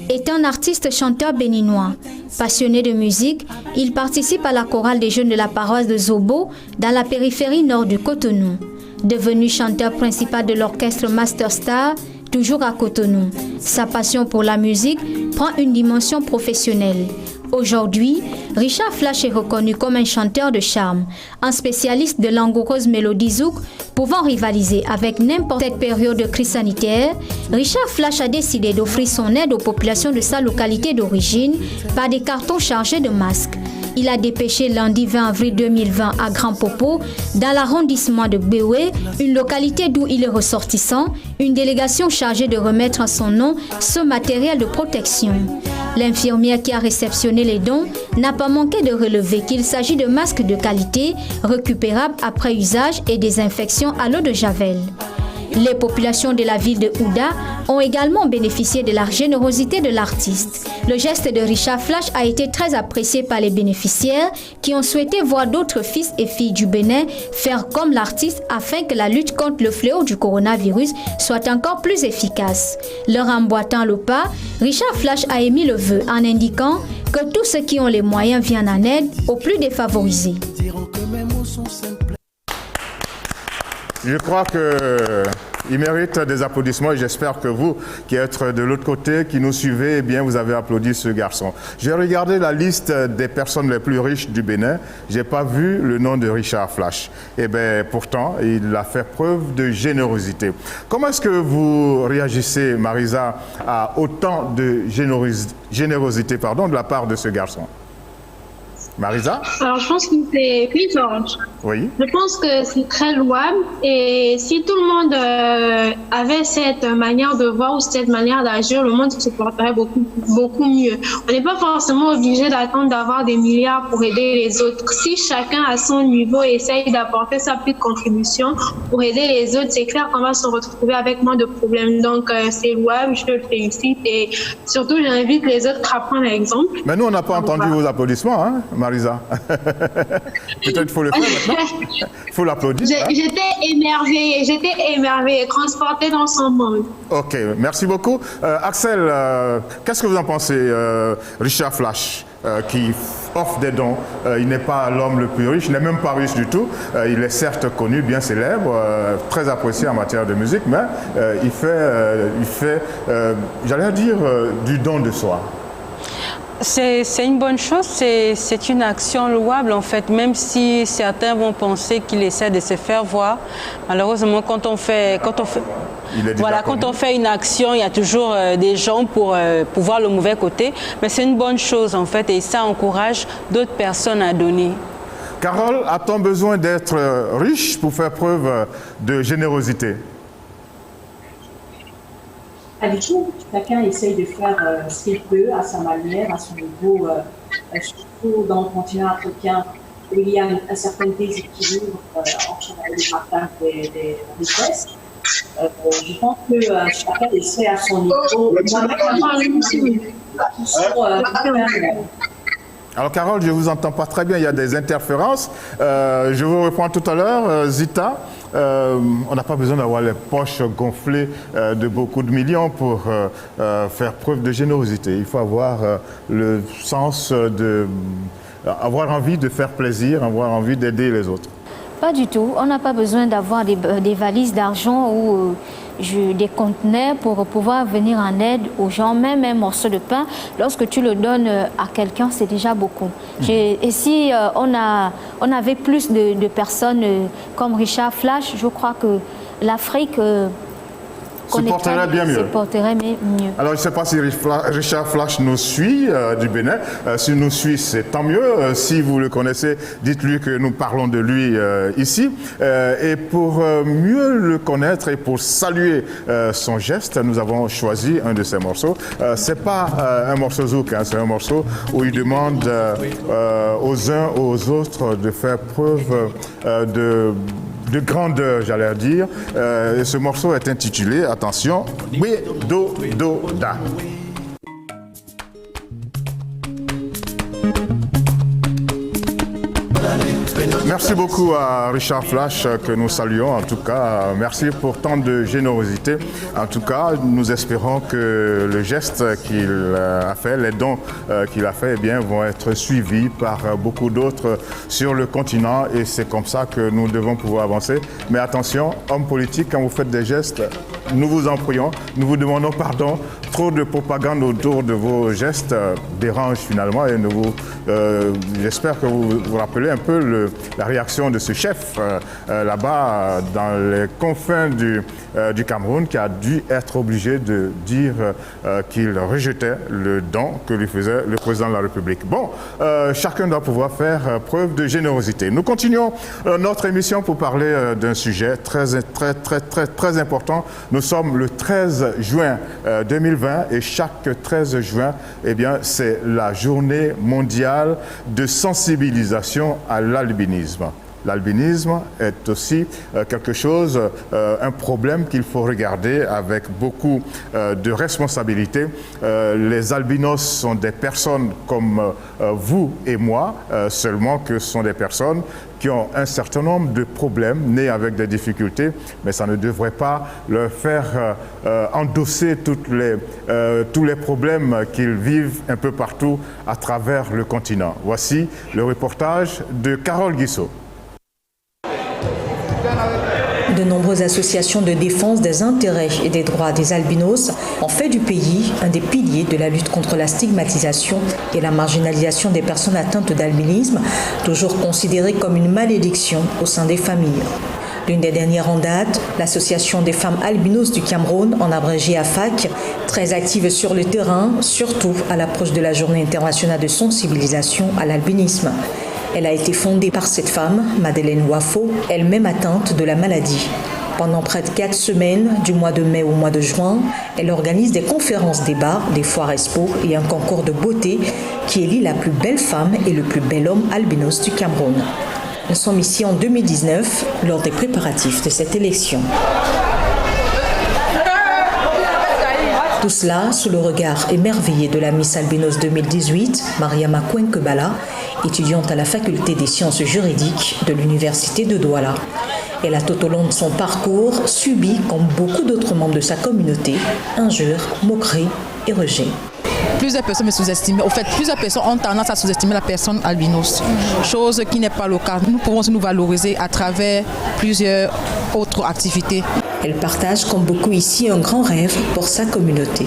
Est un artiste chanteur béninois. Passionné de musique, il participe à la chorale des jeunes de la paroisse de Zobo dans la périphérie nord du Cotonou. Devenu chanteur principal de l'orchestre Master Star, toujours à Cotonou, sa passion pour la musique prend une dimension professionnelle. Aujourd'hui, Richard Flash est reconnu comme un chanteur de charme, un spécialiste de langoureuses mélodies zouk, pouvant rivaliser avec n'importe quelle période de crise sanitaire. Richard Flash a décidé d'offrir son aide aux populations de sa localité d'origine par des cartons chargés de masques. Il a dépêché lundi 20 avril 2020 à Grand Popo, dans l'arrondissement de Béoué, une localité d'où il est ressortissant, une délégation chargée de remettre en son nom ce matériel de protection. L'infirmière qui a réceptionné les dons n'a pas manqué de relever qu'il s'agit de masques de qualité, récupérables après usage et désinfection à l'eau de javel. Les populations de la ville de Ouda ont également bénéficié de la générosité de l'artiste. Le geste de Richard Flash a été très apprécié par les bénéficiaires qui ont souhaité voir d'autres fils et filles du Bénin faire comme l'artiste afin que la lutte contre le fléau du coronavirus soit encore plus efficace. Leur emboîtant le pas, Richard Flash a émis le vœu en indiquant que tous ceux qui ont les moyens viennent en aide aux plus défavorisés. Je crois qu'il mérite des applaudissements et j'espère que vous, qui êtes de l'autre côté, qui nous suivez, eh bien, vous avez applaudi ce garçon. J'ai regardé la liste des personnes les plus riches du Bénin. Je n'ai pas vu le nom de Richard Flash. Eh bien, pourtant, il a fait preuve de générosité. Comment est-ce que vous réagissez, Marisa, à autant de générosité de la part de ce garçon? Marisa? Alors, je pense que c'est Georges. Oui. Je pense que c'est très louable et si tout le monde avait cette manière de voir ou cette manière d'agir, le monde se porterait beaucoup mieux. On n'est pas forcément obligé d'attendre d'avoir des milliards pour aider les autres. Si chacun à son niveau essaye d'apporter sa petite contribution pour aider les autres, c'est clair qu'on va se retrouver avec moins de problèmes. Donc, c'est louable, je le félicite et surtout, j'invite les autres à prendre l'exemple. Mais nous, on n'a pas entendu vos applaudissements, hein, Marisa. Peut-être qu'il faut le faire maintenant. Il faut l'applaudir. J'étais émerveillée, transportée dans son monde. Ok, merci beaucoup. Axel, qu'est-ce que vous en pensez, Richard Flash, qui offre des dons? Il n'est pas l'homme le plus riche, il n'est même pas riche du tout. Il est certes connu, bien célèbre, très apprécié en matière de musique, mais il fait j'allais dire, du don de soi. C'est une bonne chose, c'est une action louable en fait, même si certains vont penser qu'il essaie de se faire voir. Malheureusement, quand on fait une action, il y a toujours des gens pour voir le mauvais côté, mais c'est une bonne chose en fait et ça encourage d'autres personnes à donner. Carole, a-t-on besoin d'être riche pour faire preuve de générosité? Pas du tout. Chacun essaye de faire ce qu'il peut à sa manière, à son niveau, surtout dans le continent africain où il y a un certain déséquilibre entre le partage des richesses. Je pense que chacun essaie à son niveau. Alors Carole, je ne vous entends pas très bien, il y a des interférences. Je vous reprends tout à l'heure, Zita. On n'a pas besoin d'avoir les poches gonflées de beaucoup de millions pour faire preuve de générosité. Il faut avoir le sens avoir envie de faire plaisir, avoir envie d'aider les autres. Pas du tout. On n'a pas besoin d'avoir des valises d'argent ou des conteneurs pour pouvoir venir en aide aux gens. Même un morceau de pain, lorsque tu le donnes à quelqu'un, c'est déjà beaucoup. Et si on avait plus de personnes comme Richard Flash, je crois que l'Afrique se porterait bien mieux. Alors, je ne sais pas si Richard Flash nous suit du Bénin. S'il nous suit, c'est tant mieux. Si vous le connaissez, dites-lui que nous parlons de lui ici. Et pour mieux le connaître et pour saluer son geste, nous avons choisi un de ses morceaux. Ce n'est pas un morceau zouk, hein, c'est un morceau où il demande aux uns aux autres de faire preuve de grandeur, j'allais dire. Ce morceau est intitulé, attention, Bwe Do Do Da. Merci beaucoup à Richard Flash que nous saluons. En tout cas, merci pour tant de générosité. En tout cas, nous espérons que le geste qu'il a fait, les dons qu'il a fait, eh bien, vont être suivis par beaucoup d'autres sur le continent et c'est comme ça que nous devons pouvoir avancer. Mais attention, hommes politiques, quand vous faites des gestes, nous vous en prions, nous vous demandons pardon. Trop de propagande autour de vos gestes dérange finalement et j'espère que vous vous rappelez un peu la réaction de ce chef là-bas dans les confins du Cameroun qui a dû être obligé de dire qu'il rejetait le don que lui faisait le président de la République. Bon, chacun doit pouvoir faire preuve de générosité. Nous continuons notre émission pour parler d'un sujet très important. Nous sommes le 13 juin 2020 et chaque 13 juin, eh bien, c'est la journée mondiale de sensibilisation à l'albinisme. l'albinisme est aussi quelque chose, un problème qu'il faut regarder avec beaucoup de responsabilité. Les albinos sont des personnes comme vous et moi, seulement que ce sont des personnes qui ont un certain nombre de problèmes, nés avec des difficultés, mais ça ne devrait pas leur faire endosser tous les problèmes qu'ils vivent un peu partout à travers le continent. Voici le reportage de Carole Guissot. De nombreuses associations de défense des intérêts et des droits des albinos ont fait du pays un des piliers de la lutte contre la stigmatisation et la marginalisation des personnes atteintes d'albinisme, toujours considérées comme une malédiction au sein des familles. L'une des dernières en date, l'Association des femmes albinos du Cameroun, en abrégé AFAC, très active sur le terrain, surtout à l'approche de la Journée internationale de sensibilisation à l'albinisme. Elle a été fondée par cette femme, Madeleine Wafo, elle-même atteinte de la maladie. Pendant près de 4 semaines, du mois de mai au mois de juin, elle organise des conférences débats, des foires expo et un concours de beauté qui élit la plus belle femme et le plus bel homme albinos du Cameroun. Nous sommes ici en 2019, lors des préparatifs de cette élection. Tout cela sous le regard émerveillé de la Miss Albinos 2018, Mariama Kwenkebala, étudiante à la faculté des sciences juridiques de l'université de Douala. Elle a tout au long de son parcours subi, comme beaucoup d'autres membres de sa communauté, injures, moqueries et rejets. Plusieurs personnes me sous-estiment. Au fait, plusieurs personnes ont tendance à sous-estimer la personne albinos, chose qui n'est pas le cas. Nous pouvons nous valoriser à travers plusieurs autres activités. Elle partage, comme beaucoup ici, un grand rêve pour sa communauté.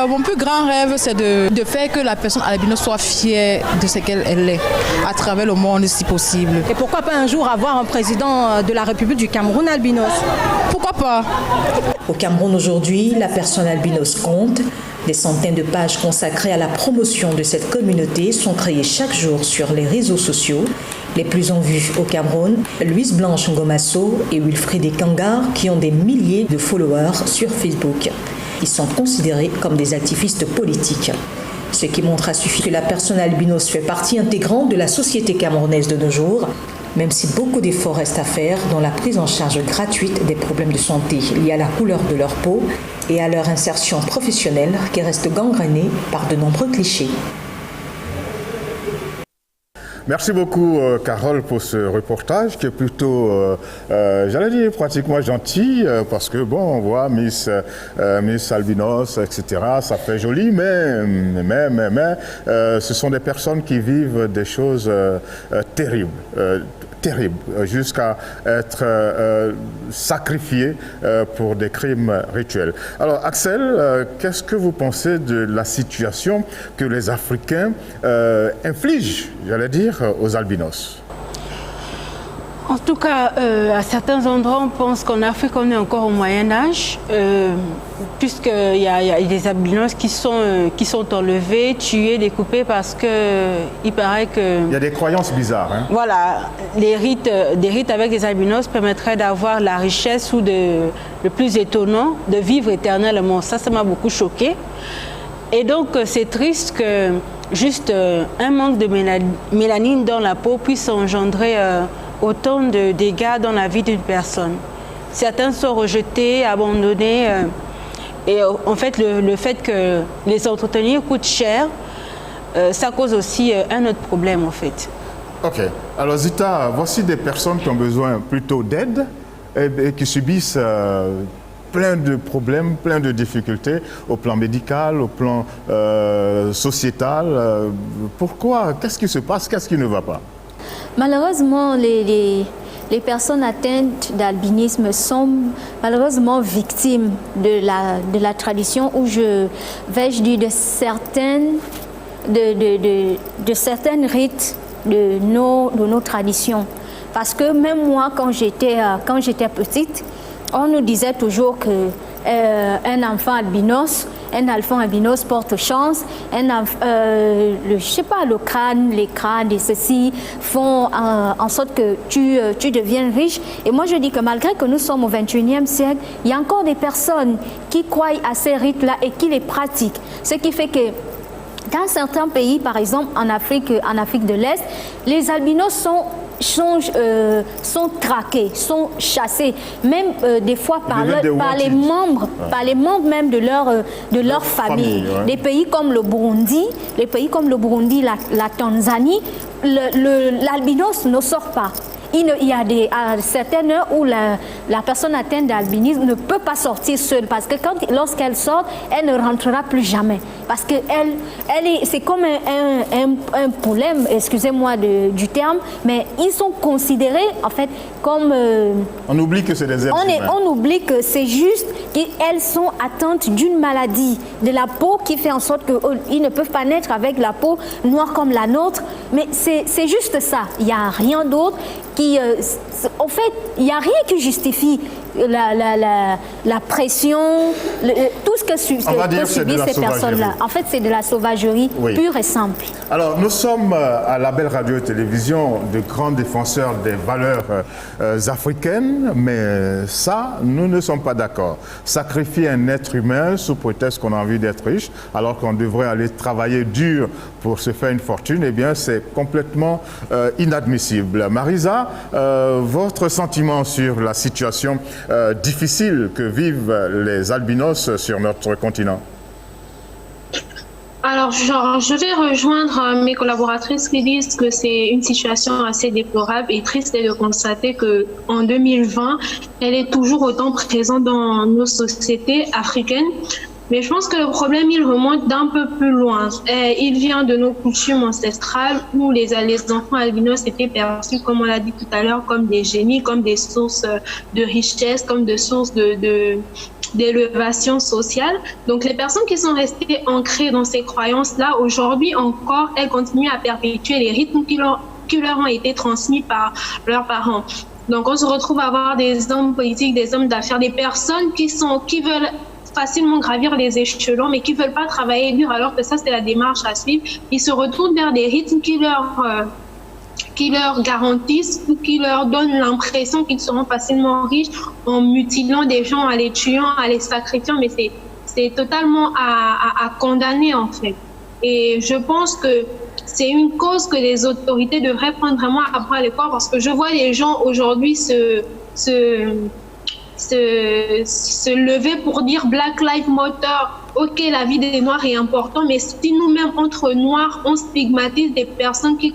Mon plus grand rêve, c'est de faire que la personne albinos soit fière de ce qu'elle est, à travers le monde si possible. Et pourquoi pas un jour avoir un président de la République du Cameroun albinos? Pourquoi pas? Au Cameroun aujourd'hui, la personne albinos compte. Des centaines de pages consacrées à la promotion de cette communauté sont créées chaque jour sur les réseaux sociaux. Les plus en vue au Cameroun, Louise Blanche Ngomasso et Wilfried Kangar, qui ont des milliers de followers sur Facebook. Ils sont considérés comme des activistes politiques. Ce qui montre à suffire que la personne albinos fait partie intégrante de la société camerounaise de nos jours, même si beaucoup d'efforts restent à faire dans la prise en charge gratuite des problèmes de santé liés à la couleur de leur peau et à leur insertion professionnelle qui reste gangrénée par de nombreux clichés. Merci beaucoup, Carole, pour ce reportage qui est plutôt, j'allais dire, pratiquement gentil, parce que, bon, on voit Miss Albinos, etc., ça fait joli, mais ce sont des personnes qui vivent des choses terribles, jusqu'à être sacrifiés pour des crimes rituels. Alors, Axel, qu'est-ce que vous pensez de la situation que les Africains infligent, j'allais dire, aux albinos? En tout cas, à certains endroits, on pense qu'en Afrique, on est encore au Moyen-Âge, puisqu'il y a des albinos qui sont enlevés, tués, découpés, parce qu'il paraît que... Il y a des croyances bizarres. Hein? Voilà, des rites avec des albinos permettraient d'avoir la richesse ou le plus étonnant, de vivre éternellement. Ça m'a beaucoup choqué. Et donc, c'est triste que juste un manque de mélanine dans la peau puisse engendrer autant de dégâts dans la vie d'une personne. Certains sont rejetés, abandonnés, et en fait, le fait que les entretenir coûte cher, ça cause aussi un autre problème, en fait. Ok. Alors, Zita, voici des personnes qui ont besoin plutôt d'aide et qui subissent plein de problèmes, plein de difficultés au plan médical, au plan sociétal. Pourquoi? Qu'est-ce qui se passe? Qu'est-ce qui ne va pas? Malheureusement, les personnes atteintes d'albinisme sont malheureusement victimes de la tradition, ou vais-je dire de certains rites de nos traditions. Parce que même moi, quand j'étais petite, on nous disait toujours que un enfant albinos porte chance, je sais pas, les crânes et ceci font en sorte que tu deviens riche. Et moi je dis que malgré que nous sommes au 21e siècle, il y a encore des personnes qui croient à ces rites-là et qui les pratiquent. Ce qui fait que dans certains pays, par exemple en Afrique de l'Est, les albinos sont sont traqués, sont chassés, même des fois par les membres même de leur famille. Ouais. Des pays comme le Burundi, la Tanzanie, l'albinos ne sort pas. Il y a à certaines heures où la personne atteinte d'albinisme ne peut pas sortir seule parce que lorsqu'elle sort, elle ne rentrera plus jamais. Parce que c'est comme un problème, excusez-moi du terme, mais ils sont considérés en fait comme... on oublie que c'est des êtres humains. On oublie que c'est juste qu'elles sont atteintes d'une maladie de la peau qui fait en sorte qu'ils ne peuvent pas naître avec la peau noire comme la nôtre. Mais c'est juste ça, il n'y a rien d'autre. En fait, il n'y a rien qui justifie la pression, tout ce que subissent ces personnes-là. En fait, c'est de la sauvagerie pure et simple. Alors, nous sommes à la belle radio et télévision de grands défenseurs des valeurs africaines, mais ça, nous ne sommes pas d'accord. Sacrifier un être humain sous prétexte qu'on a envie d'être riche, alors qu'on devrait aller travailler dur pour se faire une fortune, eh bien, c'est complètement inadmissible. Marisa, votre sentiment sur la situation difficile que vivent les albinos sur notre continent? Alors, je vais rejoindre mes collaboratrices qui disent que c'est une situation assez déplorable et triste de constater qu'en 2020, elle est toujours autant présente dans nos sociétés africaines. Mais je pense que le problème, il remonte d'un peu plus loin. Il vient de nos coutumes ancestrales où les enfants albinos étaient perçus, comme on l'a dit tout à l'heure, comme des génies, comme des sources de richesse, comme des sources d'élévation sociale. Donc les personnes qui sont restées ancrées dans ces croyances-là, aujourd'hui encore, elles continuent à perpétuer les rythmes qui leur ont été transmis par leurs parents. Donc on se retrouve à avoir des hommes politiques, des hommes d'affaires, des personnes qui veulent facilement gravir les échelons, mais qui ne veulent pas travailler dur, alors que ça, c'est la démarche à suivre. Ils se retournent vers des rythmes qui leur garantissent ou qui leur donnent l'impression qu'ils seront facilement riches en mutilant des gens, en les tuant, en les sacrifiant, mais c'est totalement à condamner, en fait. Et je pense que c'est une cause que les autorités devraient prendre vraiment à bras le corps, parce que je vois les gens aujourd'hui se lever pour dire Black Lives Matter. Ok, la vie des Noirs est importante, mais si nous-mêmes, entre Noirs, on stigmatise des personnes qui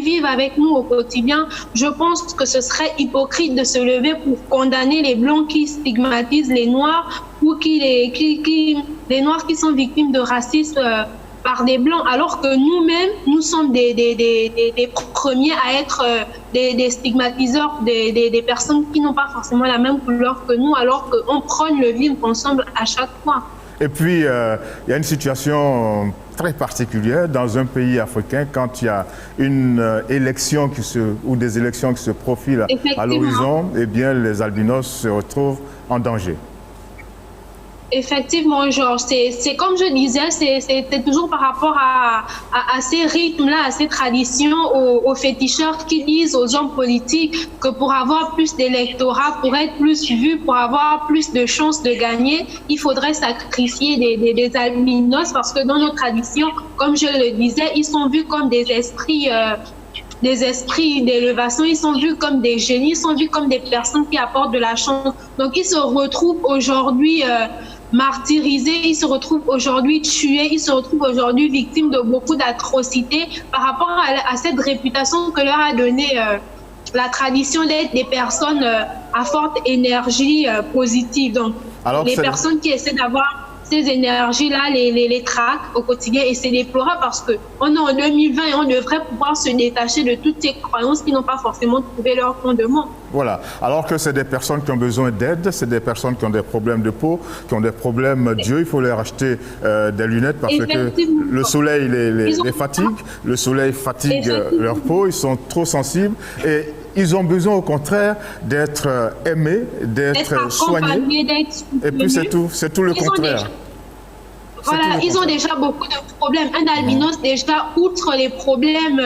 vivent avec nous au quotidien, je pense que ce serait hypocrite de se lever pour condamner les Blancs qui stigmatisent les Noirs ou les Noirs qui sont victimes de racisme par des Blancs, alors que nous-mêmes, nous sommes des premiers à être des stigmatiseurs des personnes qui n'ont pas forcément la même couleur que nous, alors qu'on prône le vivre ensemble à chaque fois. Et puis, il y a une situation très particulière dans un pays africain quand il y a une élection ou des élections qui se profilent à l'horizon, eh bien, les albinos se retrouvent en danger. Effectivement, Georges, c'est comme je disais, c'est toujours par rapport à ces rythmes-là, à ces traditions, aux féticheurs qui disent aux hommes politiques que pour avoir plus d'électorat, pour être plus vu, pour avoir plus de chances de gagner, il faudrait sacrifier des albinos, parce que dans nos traditions, comme je le disais, ils sont vus comme des esprits d'élévation, ils sont vus comme des génies, ils sont vus comme des personnes qui apportent de la chance. Donc ils se retrouvent aujourd'hui martyrisés, ils se retrouvent aujourd'hui tués, ils se retrouvent aujourd'hui victimes de beaucoup d'atrocités par rapport à cette réputation que leur a donnée la tradition d'être des personnes à forte énergie positive. Donc les personnes qui essaient d'avoir ces énergies-là, les traquent au quotidien, et c'est déplorable parce qu'on est en 2020 et on devrait pouvoir se détacher de toutes ces croyances qui n'ont pas forcément trouvé leur fondement. Voilà, alors que c'est des personnes qui ont besoin d'aide, c'est des personnes qui ont des problèmes de peau, qui ont des problèmes d'yeux, il faut leur acheter des lunettes parce que le soleil les fatigue, le soleil fatigue leur peau, ils sont trop sensibles et ils ont besoin au contraire d'être aimés, d'être soignés. Et puis c'est tout le contraire. Voilà, ils ont déjà beaucoup de problèmes. Un albinos, déjà, outre les problèmes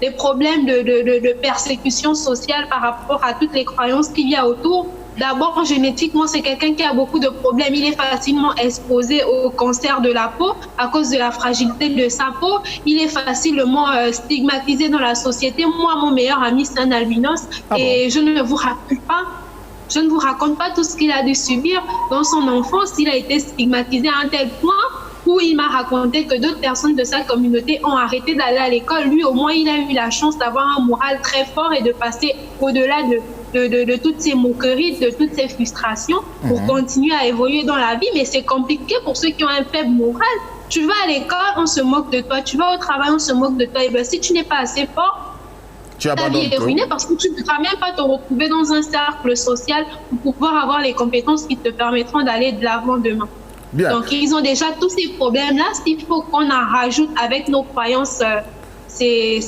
de persécution sociale par rapport à toutes les croyances qu'il y a autour, D'abord, génétiquement, c'est quelqu'un qui a beaucoup de problèmes. Il est facilement exposé au cancer de la peau à cause de la fragilité de sa peau. Il est facilement stigmatisé dans la société. Moi, mon meilleur ami, c'est un albinos. Et je ne vous raconte pas tout ce qu'il a dû subir dans son enfance. Il a été stigmatisé à un tel point où il m'a raconté que d'autres personnes de sa communauté ont arrêté d'aller à l'école. Lui, au moins, il a eu la chance d'avoir un moral très fort et de passer au-delà de toutes ces moqueries, de toutes ces frustrations pour continuer à évoluer dans la vie. Mais c'est compliqué pour ceux qui ont un faible moral. Tu vas à l'école, on se moque de toi. Tu vas au travail, on se moque de toi. Et bien, si tu n'es pas assez fort, ta vie est ruinée parce que tu ne pourras même pas te retrouver dans un cercle social pour pouvoir avoir les compétences qui te permettront d'aller de l'avant demain. Bien. Donc, ils ont déjà tous ces problèmes-là. S'il faut qu'on en rajoute avec nos croyances, c'est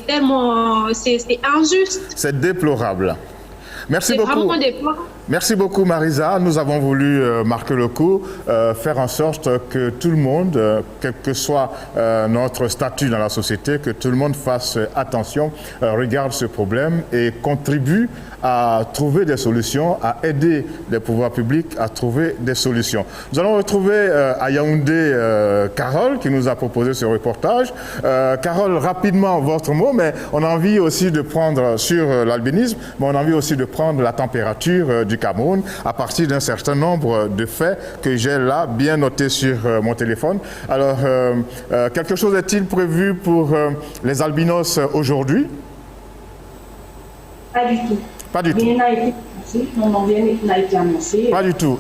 tellement... c'est injuste. C'est déplorable. Merci beaucoup. Merci beaucoup, Marisa. Nous avons voulu marquer le coup, faire en sorte que tout le monde, quel que soit notre statut dans la société, que tout le monde fasse attention, regarde ce problème et contribue à trouver des solutions, à aider les pouvoirs publics à trouver des solutions. Nous allons retrouver à Yaoundé Carole qui nous a proposé ce reportage. Carole, rapidement votre mot, mais on a envie aussi de prendre sur l'albinisme, mais on a envie aussi de prendre la température du Cameroun à partir d'un certain nombre de faits que j'ai là bien notés sur mon téléphone. Alors, quelque chose est-il prévu pour les albinos aujourd'hui? Pas du tout. Pas du tout. Rien n'a été annoncé. Rien n'a été annoncé. Pas du tout.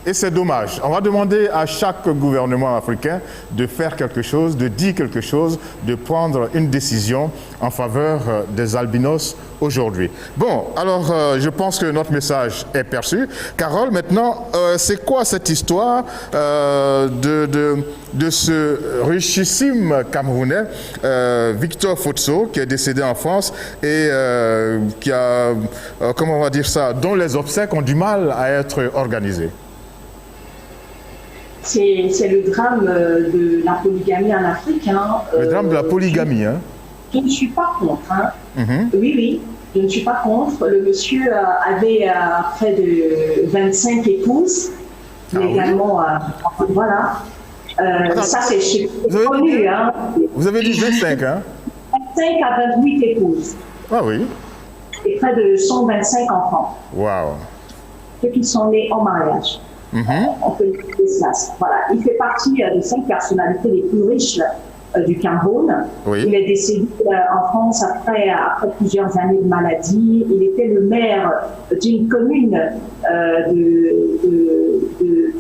Et c'est dommage. On va demander à chaque gouvernement africain de faire quelque chose, de dire quelque chose, de prendre une décision en faveur des albinos aujourd'hui. Bon, alors je pense que notre message est perçu. Carole, maintenant, c'est quoi cette histoire de ce richissime Camerounais, Victor Fotso, qui est décédé en France et qui a, comment on va dire ça, dont les obsèques ont du mal à être organisées? C'est le drame de la polygamie en Afrique. Le drame de la polygamie, hein? Je ne suis pas contre. Oui, je ne suis pas contre. Le monsieur avait près de 25 épouses, légalement. Voilà. Ça, c'est connu. Vous avez dit 25, hein? 25 à 28 épouses. Ah oui. Et près de 125 enfants. Waouh. Ceux qui sont nés en mariage. On peut dire ça. Voilà. Il fait partie des 5 personnalités les plus riches du Cameroun. Oui. Il est décédé en France après plusieurs années de maladie. Il était le maire d'une commune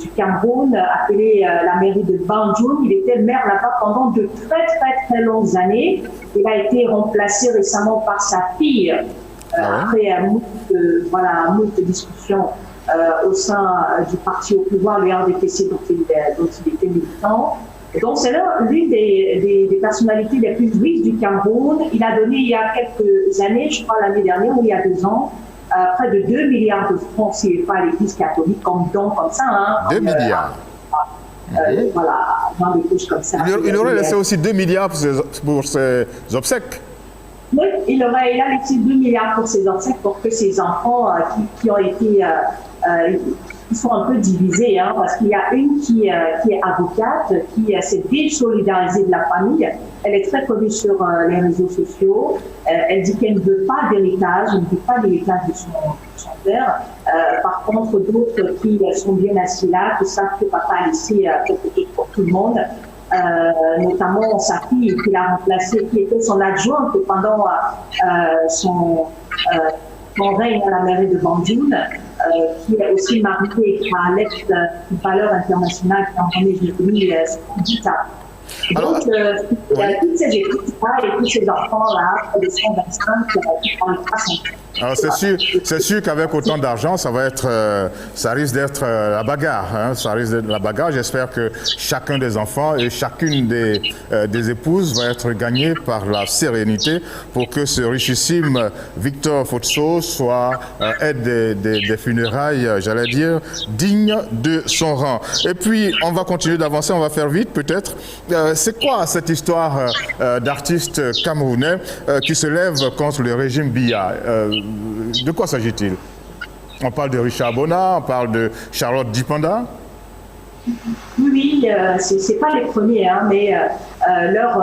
du Cameroun appelée la mairie de Banjul. Il était maire là-bas pendant de très longues années. Il a été remplacé récemment par sa fille après un moult de discussions au sein du parti au pouvoir, le RDPC, dont il était militant. Donc c'est l'une des personnalités les plus riches du Cameroun. Il a donné il y a quelques années, je crois l'année dernière ou il y a 2 ans, près de 2 milliards de francs CFA à l'Église catholique comme don, comme ça. 2 milliards. Voilà, dans des couches comme ça. Il aurait laissé aussi 2 milliards pour ses obsèques. Oui, il a laissé 2 milliards pour ses obsèques pour que ses enfants qui ont été... ils sont un peu divisés, parce qu'il y a une qui est avocate, qui s'est désolidarisée de la famille. Elle est très connue sur les réseaux sociaux. Elle dit qu'elle ne veut pas d'héritage, elle ne veut pas d'héritage de son père. Par contre, d'autres qui sont bien assis là, qui savent que papa a laissé quelque chose pour tout le monde. Notamment sa fille qui l'a remplacée, qui était son adjointe pendant son règne à la mairie de Banjul, qui est aussi mariée à l'ex-valeur internationale camerounaise de Dita. Donc, toutes ces équipes-là et tous ces enfants-là, de 125, qui ont le passé. Alors c'est sûr qu'avec autant d'argent, ça risque d'être la bagarre. Ça risque d'être la bagarre. J'espère que chacun des enfants et chacune des épouses va être gagné par la sérénité pour que ce richissime Victor Fotso ait des funérailles, j'allais dire, dignes de son rang. Et puis, on va continuer d'avancer, on va faire vite peut-être. C'est quoi cette histoire d'artistes camerounais qui se lèvent contre le régime Biya? De quoi s'agit-il? On parle de Richard Bona, on parle de Charlotte Dipanda. Oui, c'est pas les premiers, hein, mais leur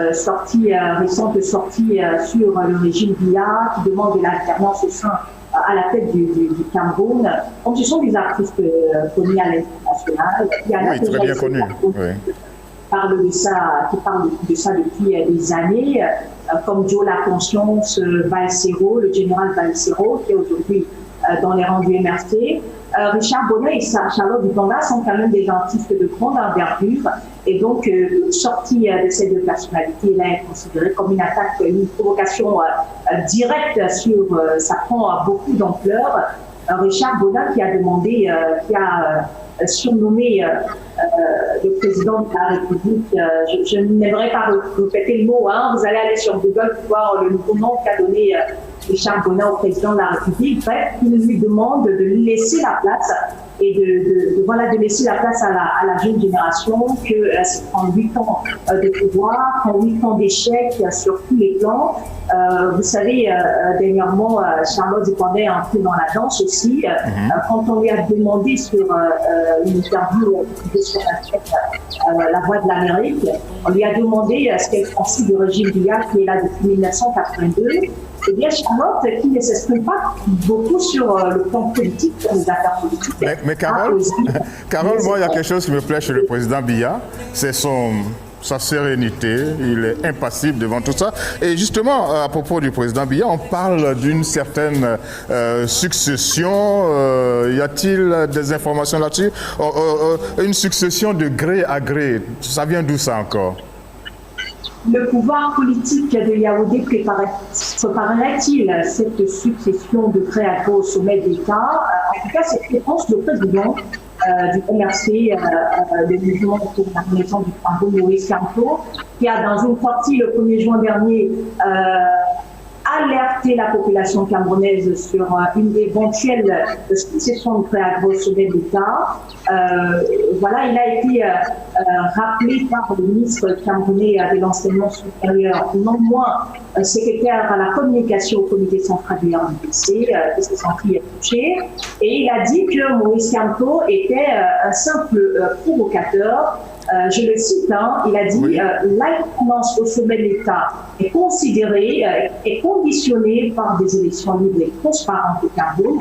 récente sortie sur le régime Biya qui demande de l'alternance au sein à la tête du Cameroun. Donc, ce sont des artistes connus à l'international. Oui, très bien connus. Oui. Qui parlent de ça depuis des années, comme Joe La Conscience Valsero, le général Valsero, qui est aujourd'hui dans les rangs du MRC. Richard Bonnet et Charlotte Dipanda sont quand même des artistes de grande envergure, et donc une sortie de ces deux personnalités-là est considérée comme une attaque, une provocation directe sur, ça prend beaucoup d'ampleur. Richard Bonnet qui a demandé, qui a surnommé le président de la République, je n'aimerais pas répéter le mot, hein, vous allez aller sur Google pour voir le nouveau nom qu'a donné Richard Bonnet au président de la République. Bref, il lui demande de laisser la place et de laisser la place à la jeune génération, que en 8 ans de pouvoir, en 8 ans d'échecs sur tous les plans. Vous savez, dernièrement, Charlotte Dipanda est entrée dans la danse aussi. Quand on lui a demandé sur une interview sur la Voix de l'Amérique, on lui a demandé ce qu'elle pensait du régime Biya qui est là depuis 1982. Eh bien, Charlotte, qui ne s'exprime pas beaucoup sur le plan politique, sur les affaires politiques. Mais Carole, moi, il y a quelque chose qui me plaît chez le président Biya, c'est sa sérénité, il est impassible devant tout ça. Et justement, à propos du président Biya, on parle d'une certaine succession. Y a-t-il des informations là-dessus? Une succession de gré à gré, ça vient d'où ça encore? Le pouvoir politique de Yaoundé préparerait-il cette succession de gré à gré au sommet de l'État? En tout cas, c'est ce que pense le président du MRC, le mouvement pour la renaissance du Cameroun, Maurice Kamto, qui a dans une sortie le 1er juin dernier alerté la population camerounaise sur une éventuelle succession de gré à gré au sommet de l'État. Voilà, il a été rappelé par le ministre camerounais de l'enseignement supérieur, non moins secrétaire à la communication au comité central du RDC, qui s'est senti touché, et il a dit que Maurice Kamto était un simple provocateur. Je le cite, hein, il a dit l'alternance au sommet de l'État est considérée et conditionnée par des élections libres et transparentes au Cameroun,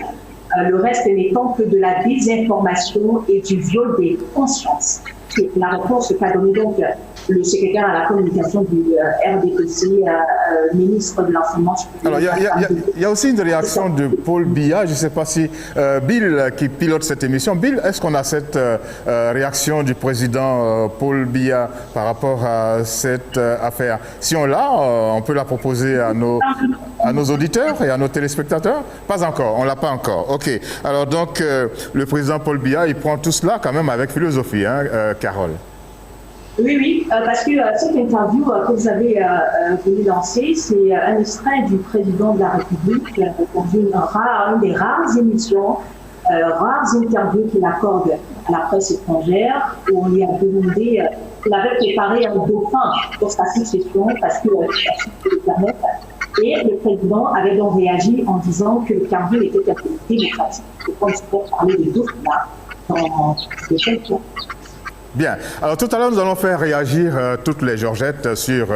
le reste n'étant que de la désinformation et du viol des consciences. C'est la réponse qu'a donnée donc le secrétaire à la communication du RDPC, ministre de l'enseignement supérieur. Alors, il y a aussi une réaction de Paul Biya. Je ne sais pas si Bill, qui pilote cette émission, Bill, est-ce qu'on a cette réaction du président Paul Biya par rapport à cette affaire? Si on l'a, on peut la proposer à nos auditeurs et à nos téléspectateurs? Pas encore, on ne l'a pas encore. OK. Alors donc, le président Paul Biya, il prend tout cela quand même avec philosophie, hein, Carole? Oui, parce que cette interview que vous avez voulu lancer, c'est un extrait du président de la République dans une des rares émissions, rares interviews qu'il accorde à la presse étrangère, où on lui a demandé, il avait préparé un dauphin pour sa succession, parce que ça le permettre. Et le président avait donc réagi en disant que le Cameroun était un pays démocratique. Je pense qu'on peut parler de dauphin dans le chef. Bien. Alors tout à l'heure, nous allons faire réagir toutes les Georgettes sur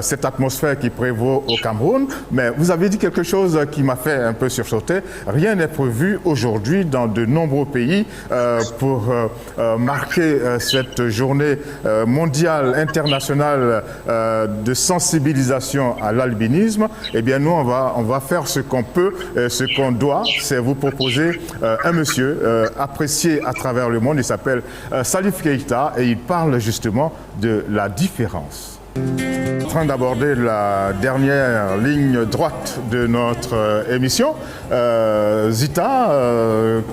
cette atmosphère qui prévaut au Cameroun. Mais vous avez dit quelque chose qui m'a fait un peu sursauter. Rien n'est prévu aujourd'hui dans de nombreux pays pour marquer cette journée mondiale, internationale de sensibilisation à l'albinisme. Eh bien, nous, on va faire ce qu'on peut, ce qu'on doit. C'est vous proposer un monsieur apprécié à travers le monde. Il s'appelle Salif Keïta et il parle justement de la différence. En train d'aborder la dernière ligne droite de notre émission. Zita,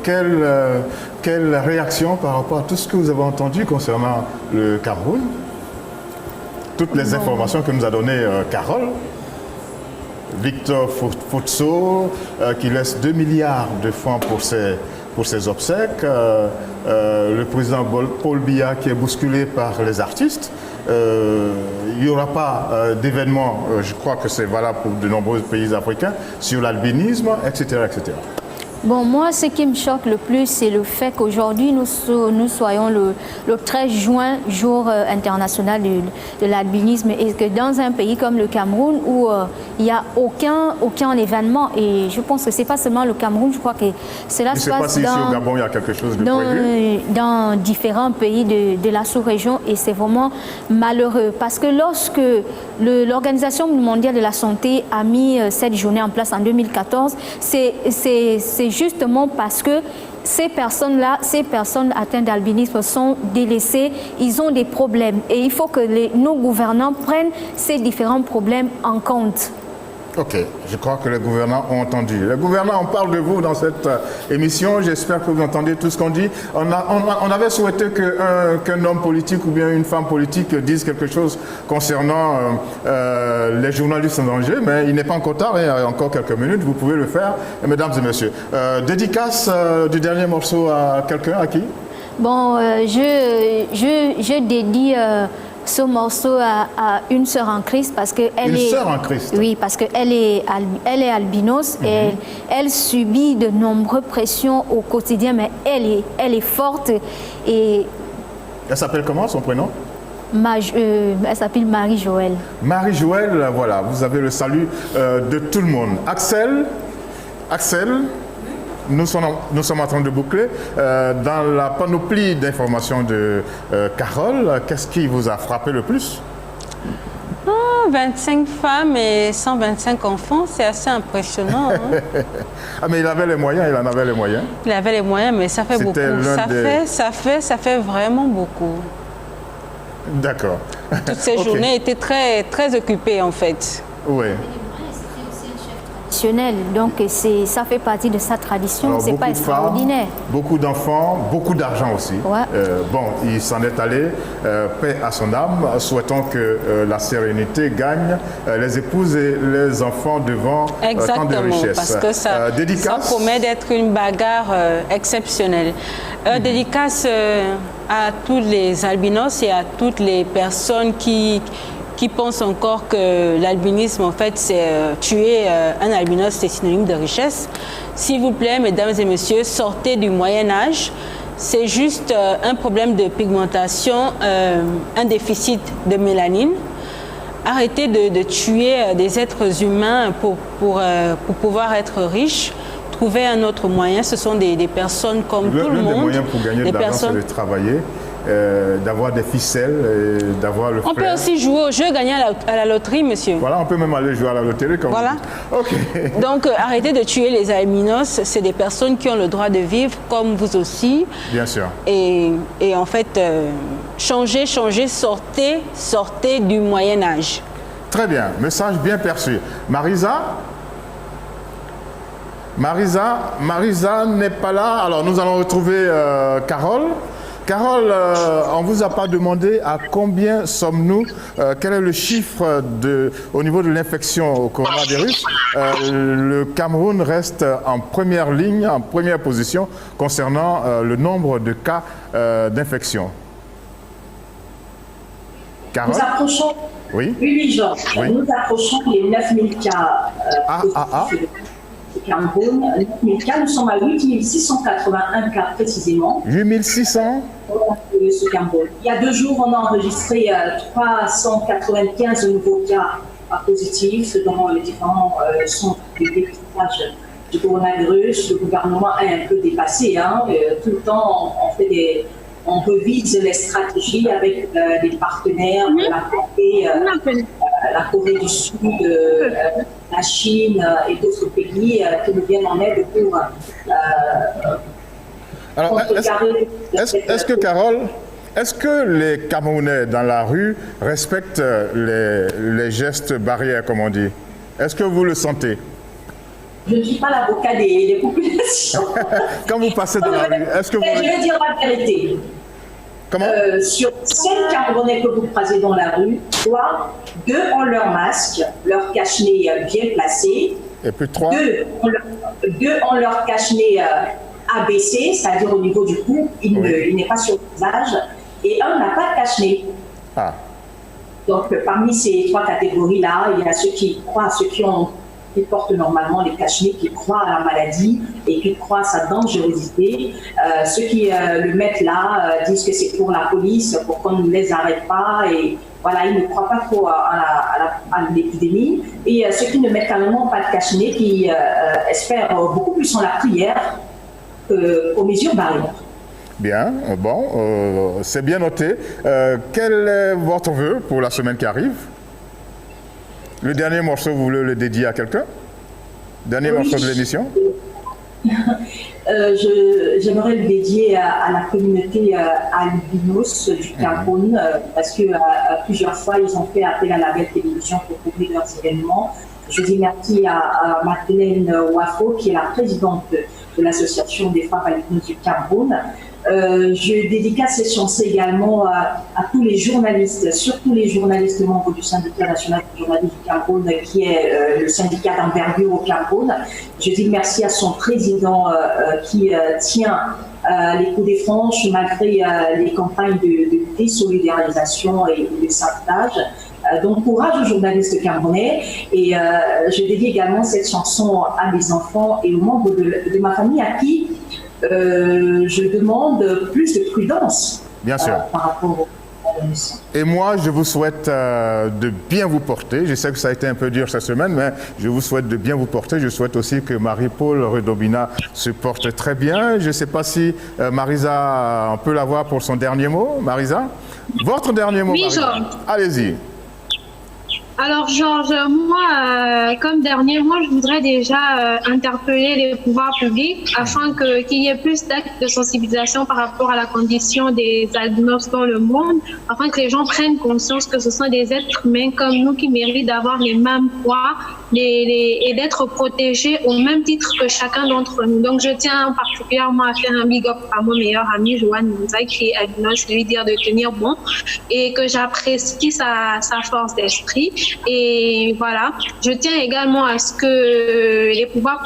quelle réaction par rapport à tout ce que vous avez entendu concernant le Cameroun? Toutes les informations que nous a données Carole. Victor Futso qui laisse 2 milliards de francs pour ses obsèques. Le président Paul Biya qui est bousculé par les artistes. Il n'y aura pas d'événement, je crois que c'est valable pour de nombreux pays africains, sur l'albinisme, etc., etc. Bon, moi, ce qui me choque le plus, c'est le fait qu'aujourd'hui, nous soyons le 13 juin, jour international de l'albinisme, et que dans un pays comme le Cameroun, où il n'y a aucun événement, et je pense que ce n'est pas seulement le Cameroun, je crois que cela se passe ici au Gabon, il y a quelque chose de prévu dans différents pays de la sous-région, et c'est vraiment malheureux, parce que lorsque l'Organisation mondiale de la santé a mis cette journée en place en 2014, c'est justement parce que ces personnes atteintes d'albinisme sont délaissées, ils ont des problèmes. Et il faut que nos gouvernants prennent ces différents problèmes en compte. Ok, je crois que les gouvernants ont entendu. Les gouvernants, on parle de vous dans cette émission. J'espère que vous entendez tout ce qu'on dit. On avait souhaité qu'un homme politique ou bien une femme politique dise quelque chose concernant les journalistes en danger, mais il n'est pas encore tard, il y a encore quelques minutes, vous pouvez le faire. Mesdames et messieurs, dédicace du dernier morceau à quelqu'un, à qui? Bon, je dédie ce morceau à une sœur en Christ parce que elle est sœur en Christ. Oui, parce que elle est albinos et elle subit de nombreuses pressions au quotidien, mais elle est forte et elle s'appelle comment, son prénom? Elle s'appelle Marie-Joëlle. Marie-Joëlle, voilà, vous avez le salut de tout le monde. Axel, nous sommes en train de boucler. Dans la panoplie d'informations de Carole, qu'est-ce qui vous a frappé le plus? 25 femmes et 125 enfants, c'est assez impressionnant. Hein? Ah, mais il avait les moyens, il en avait les moyens. Il avait les moyens, mais ça fait beaucoup. Ça fait vraiment beaucoup. D'accord. Toutes ces journées étaient très, très occupées, en fait. Oui. Donc ça fait partie de sa tradition, c'est pas extraordinaire. Beaucoup d'enfants, beaucoup d'argent aussi. Ouais. Bon, il s'en est allé, paix à son âme, souhaitons que la sérénité gagne les épouses et les enfants devant tant de richesses. Parce que ça promet d'être une bagarre exceptionnelle. Dédicace à tous les albinos et à toutes les personnes qui pensent encore que l'albinisme, en fait, c'est tuer un albinos, c'est synonyme de richesse. S'il vous plaît, mesdames et messieurs, sortez du Moyen-Âge. C'est juste un problème de pigmentation, un déficit de mélanine. Arrêtez de tuer des êtres humains pour pouvoir être riches. Trouvez un autre moyen. Ce sont des personnes comme tout le monde. L'un des moyens pour gagner de l'argent, c'est de travailler. D'avoir des ficelles, d'avoir le flair. On peut aussi jouer au jeu, gagner à la loterie, monsieur. Voilà, on peut même aller jouer à la loterie comme voilà. Ok. Donc, arrêtez de tuer les albinos. C'est des personnes qui ont le droit de vivre comme vous aussi. Bien sûr. Et en fait, changez, sortez du Moyen-Âge. Très bien, message bien perçu. Marisa n'est pas là. Alors, nous allons retrouver Carole. Carole, on ne vous a pas demandé à combien sommes-nous, quel est le chiffre au niveau de l'infection au coronavirus. Le Cameroun reste en première ligne, en première position concernant le nombre de cas d'infection. Carole? Nous approchons, oui, Georges. Oui. Nous approchons les 9000 cas positifs. Cameroun, 9000 cas, nous sommes à 8681 cas précisément. 8600 ce Cameroun. Il y a 2 jours, on a enregistré 395 nouveaux cas positifs dans les différents centres de dépistage du coronavirus. Le gouvernement est un peu dépassé. Hein, tout le temps, on revise les stratégies avec des partenaires, la Corée du Sud, la Chine et d'autres pays qui nous viennent en aide pour Alors, est-ce que Carole, est-ce que les Camerounais dans la rue respectent les gestes barrières, comme on dit? Est-ce que vous le sentez? Je ne suis pas l'avocat des populations. Quand vous passez dans la rue, est-ce que vous... Je vais dire la vérité. Comment? Sur 5 Camerounais que vous croisez dans la rue, 2 ont leur masque, leur cache-nez bien placé. Et puis 3? 2 ont leur cache-nez abaissé, c'est-à-dire au niveau du cou, il n'est pas sur le visage. Et un n'a pas de cache-nez. Ah. Donc parmi ces 3 catégories-là, il y a ceux qui croient, ceux qui ont qui portent normalement les cache-nez, qui croient à la maladie et qui croient à sa dangerosité. Ceux qui le mettent là disent que c'est pour la police, pour qu'on ne les arrête pas, et voilà, ils ne croient pas trop à l'épidémie. Et ceux qui ne mettent carrément pas de cache-nez, qui espèrent beaucoup plus en la prière qu'aux mesures barrières. Bien, bon, c'est bien noté. Quel est votre vœu pour la semaine qui arrive? Le dernier morceau, vous voulez le dédier à quelqu'un? Dernier morceau de l'émission? J'aimerais le dédier à la communauté albinos du Cameroun, parce que plusieurs fois, ils ont fait appel à la belle télévision pour couvrir leurs événements. Je dis merci à Madeleine Wafo, qui est la présidente de l'association des femmes albinos du Cameroun. Je dédicace ces chansons également à tous les journalistes, surtout les journalistes membres du syndicat national des journalistes du Cameroun, qui est le syndicat d'envergure au Cameroun. Je dis merci à son président qui tient les coups des franches malgré les campagnes de désolidarisation et de sabotage. Donc courage aux journalistes camerounais, et je dédie également cette chanson à mes enfants et aux membres de ma famille à qui je demande plus de prudence. Bien sûr. Par rapport à la mission. Et moi, je vous souhaite de bien vous porter. Je sais que ça a été un peu dur cette semaine, mais je vous souhaite de bien vous porter. Je souhaite aussi que Marie-Paul Redobina se porte très bien. Je ne sais pas si Marisa, on peut la voir pour son dernier mot. Marisa, votre dernier mot. Oui, Marisa. Allez-y. Alors, Georges, moi, comme dernier mot, je voudrais déjà interpeller les pouvoirs publics afin qu'il y ait plus d'actes de sensibilisation par rapport à la condition des albinos dans le monde, afin que les gens prennent conscience que ce sont des êtres humains comme nous qui méritent d'avoir les mêmes droits et d'être protégés au même titre que chacun d'entre nous. Donc, je tiens particulièrement à faire un big up à mon meilleur ami, Johan Mouzak, qui est albinos, lui dire de tenir bon et que j'apprécie sa force d'esprit. Et voilà, je tiens également à ce que les pouvoirs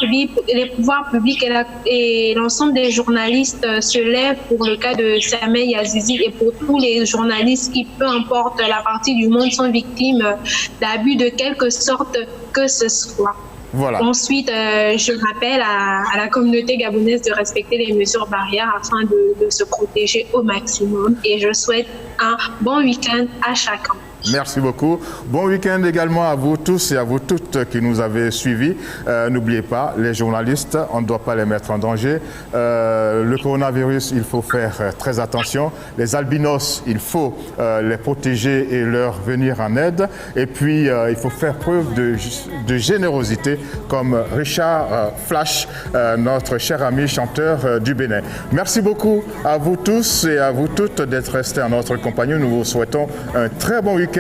publics et l'ensemble des journalistes se lèvent pour le cas de Samuel Yazizi et pour tous les journalistes qui, peu importe la partie du monde, sont victimes d'abus de quelque sorte que ce soit. Voilà. Ensuite, je rappelle à la communauté gabonaise de respecter les mesures barrières afin de se protéger au maximum. Et je souhaite un bon week-end à chacun. Merci beaucoup. Bon week-end également à vous tous et à vous toutes qui nous avez suivis. N'oubliez pas, les journalistes, on ne doit pas les mettre en danger. Le coronavirus, il faut faire très attention. Les albinos, il faut les protéger et leur venir en aide. Et puis, il faut faire preuve de générosité comme Richard Flash, notre cher ami chanteur du Bénin. Merci beaucoup à vous tous et à vous toutes d'être restés en notre compagnie. Nous vous souhaitons un très bon week-end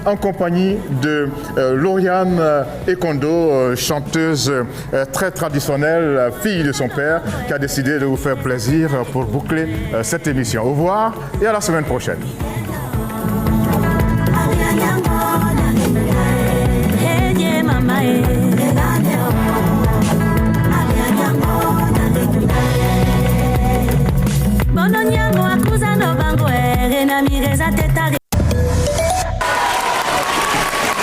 en compagnie de Lauriane Ekondo, chanteuse très traditionnelle, fille de son père, qui a décidé de vous faire plaisir pour boucler cette émission. Au revoir et à la semaine prochaine.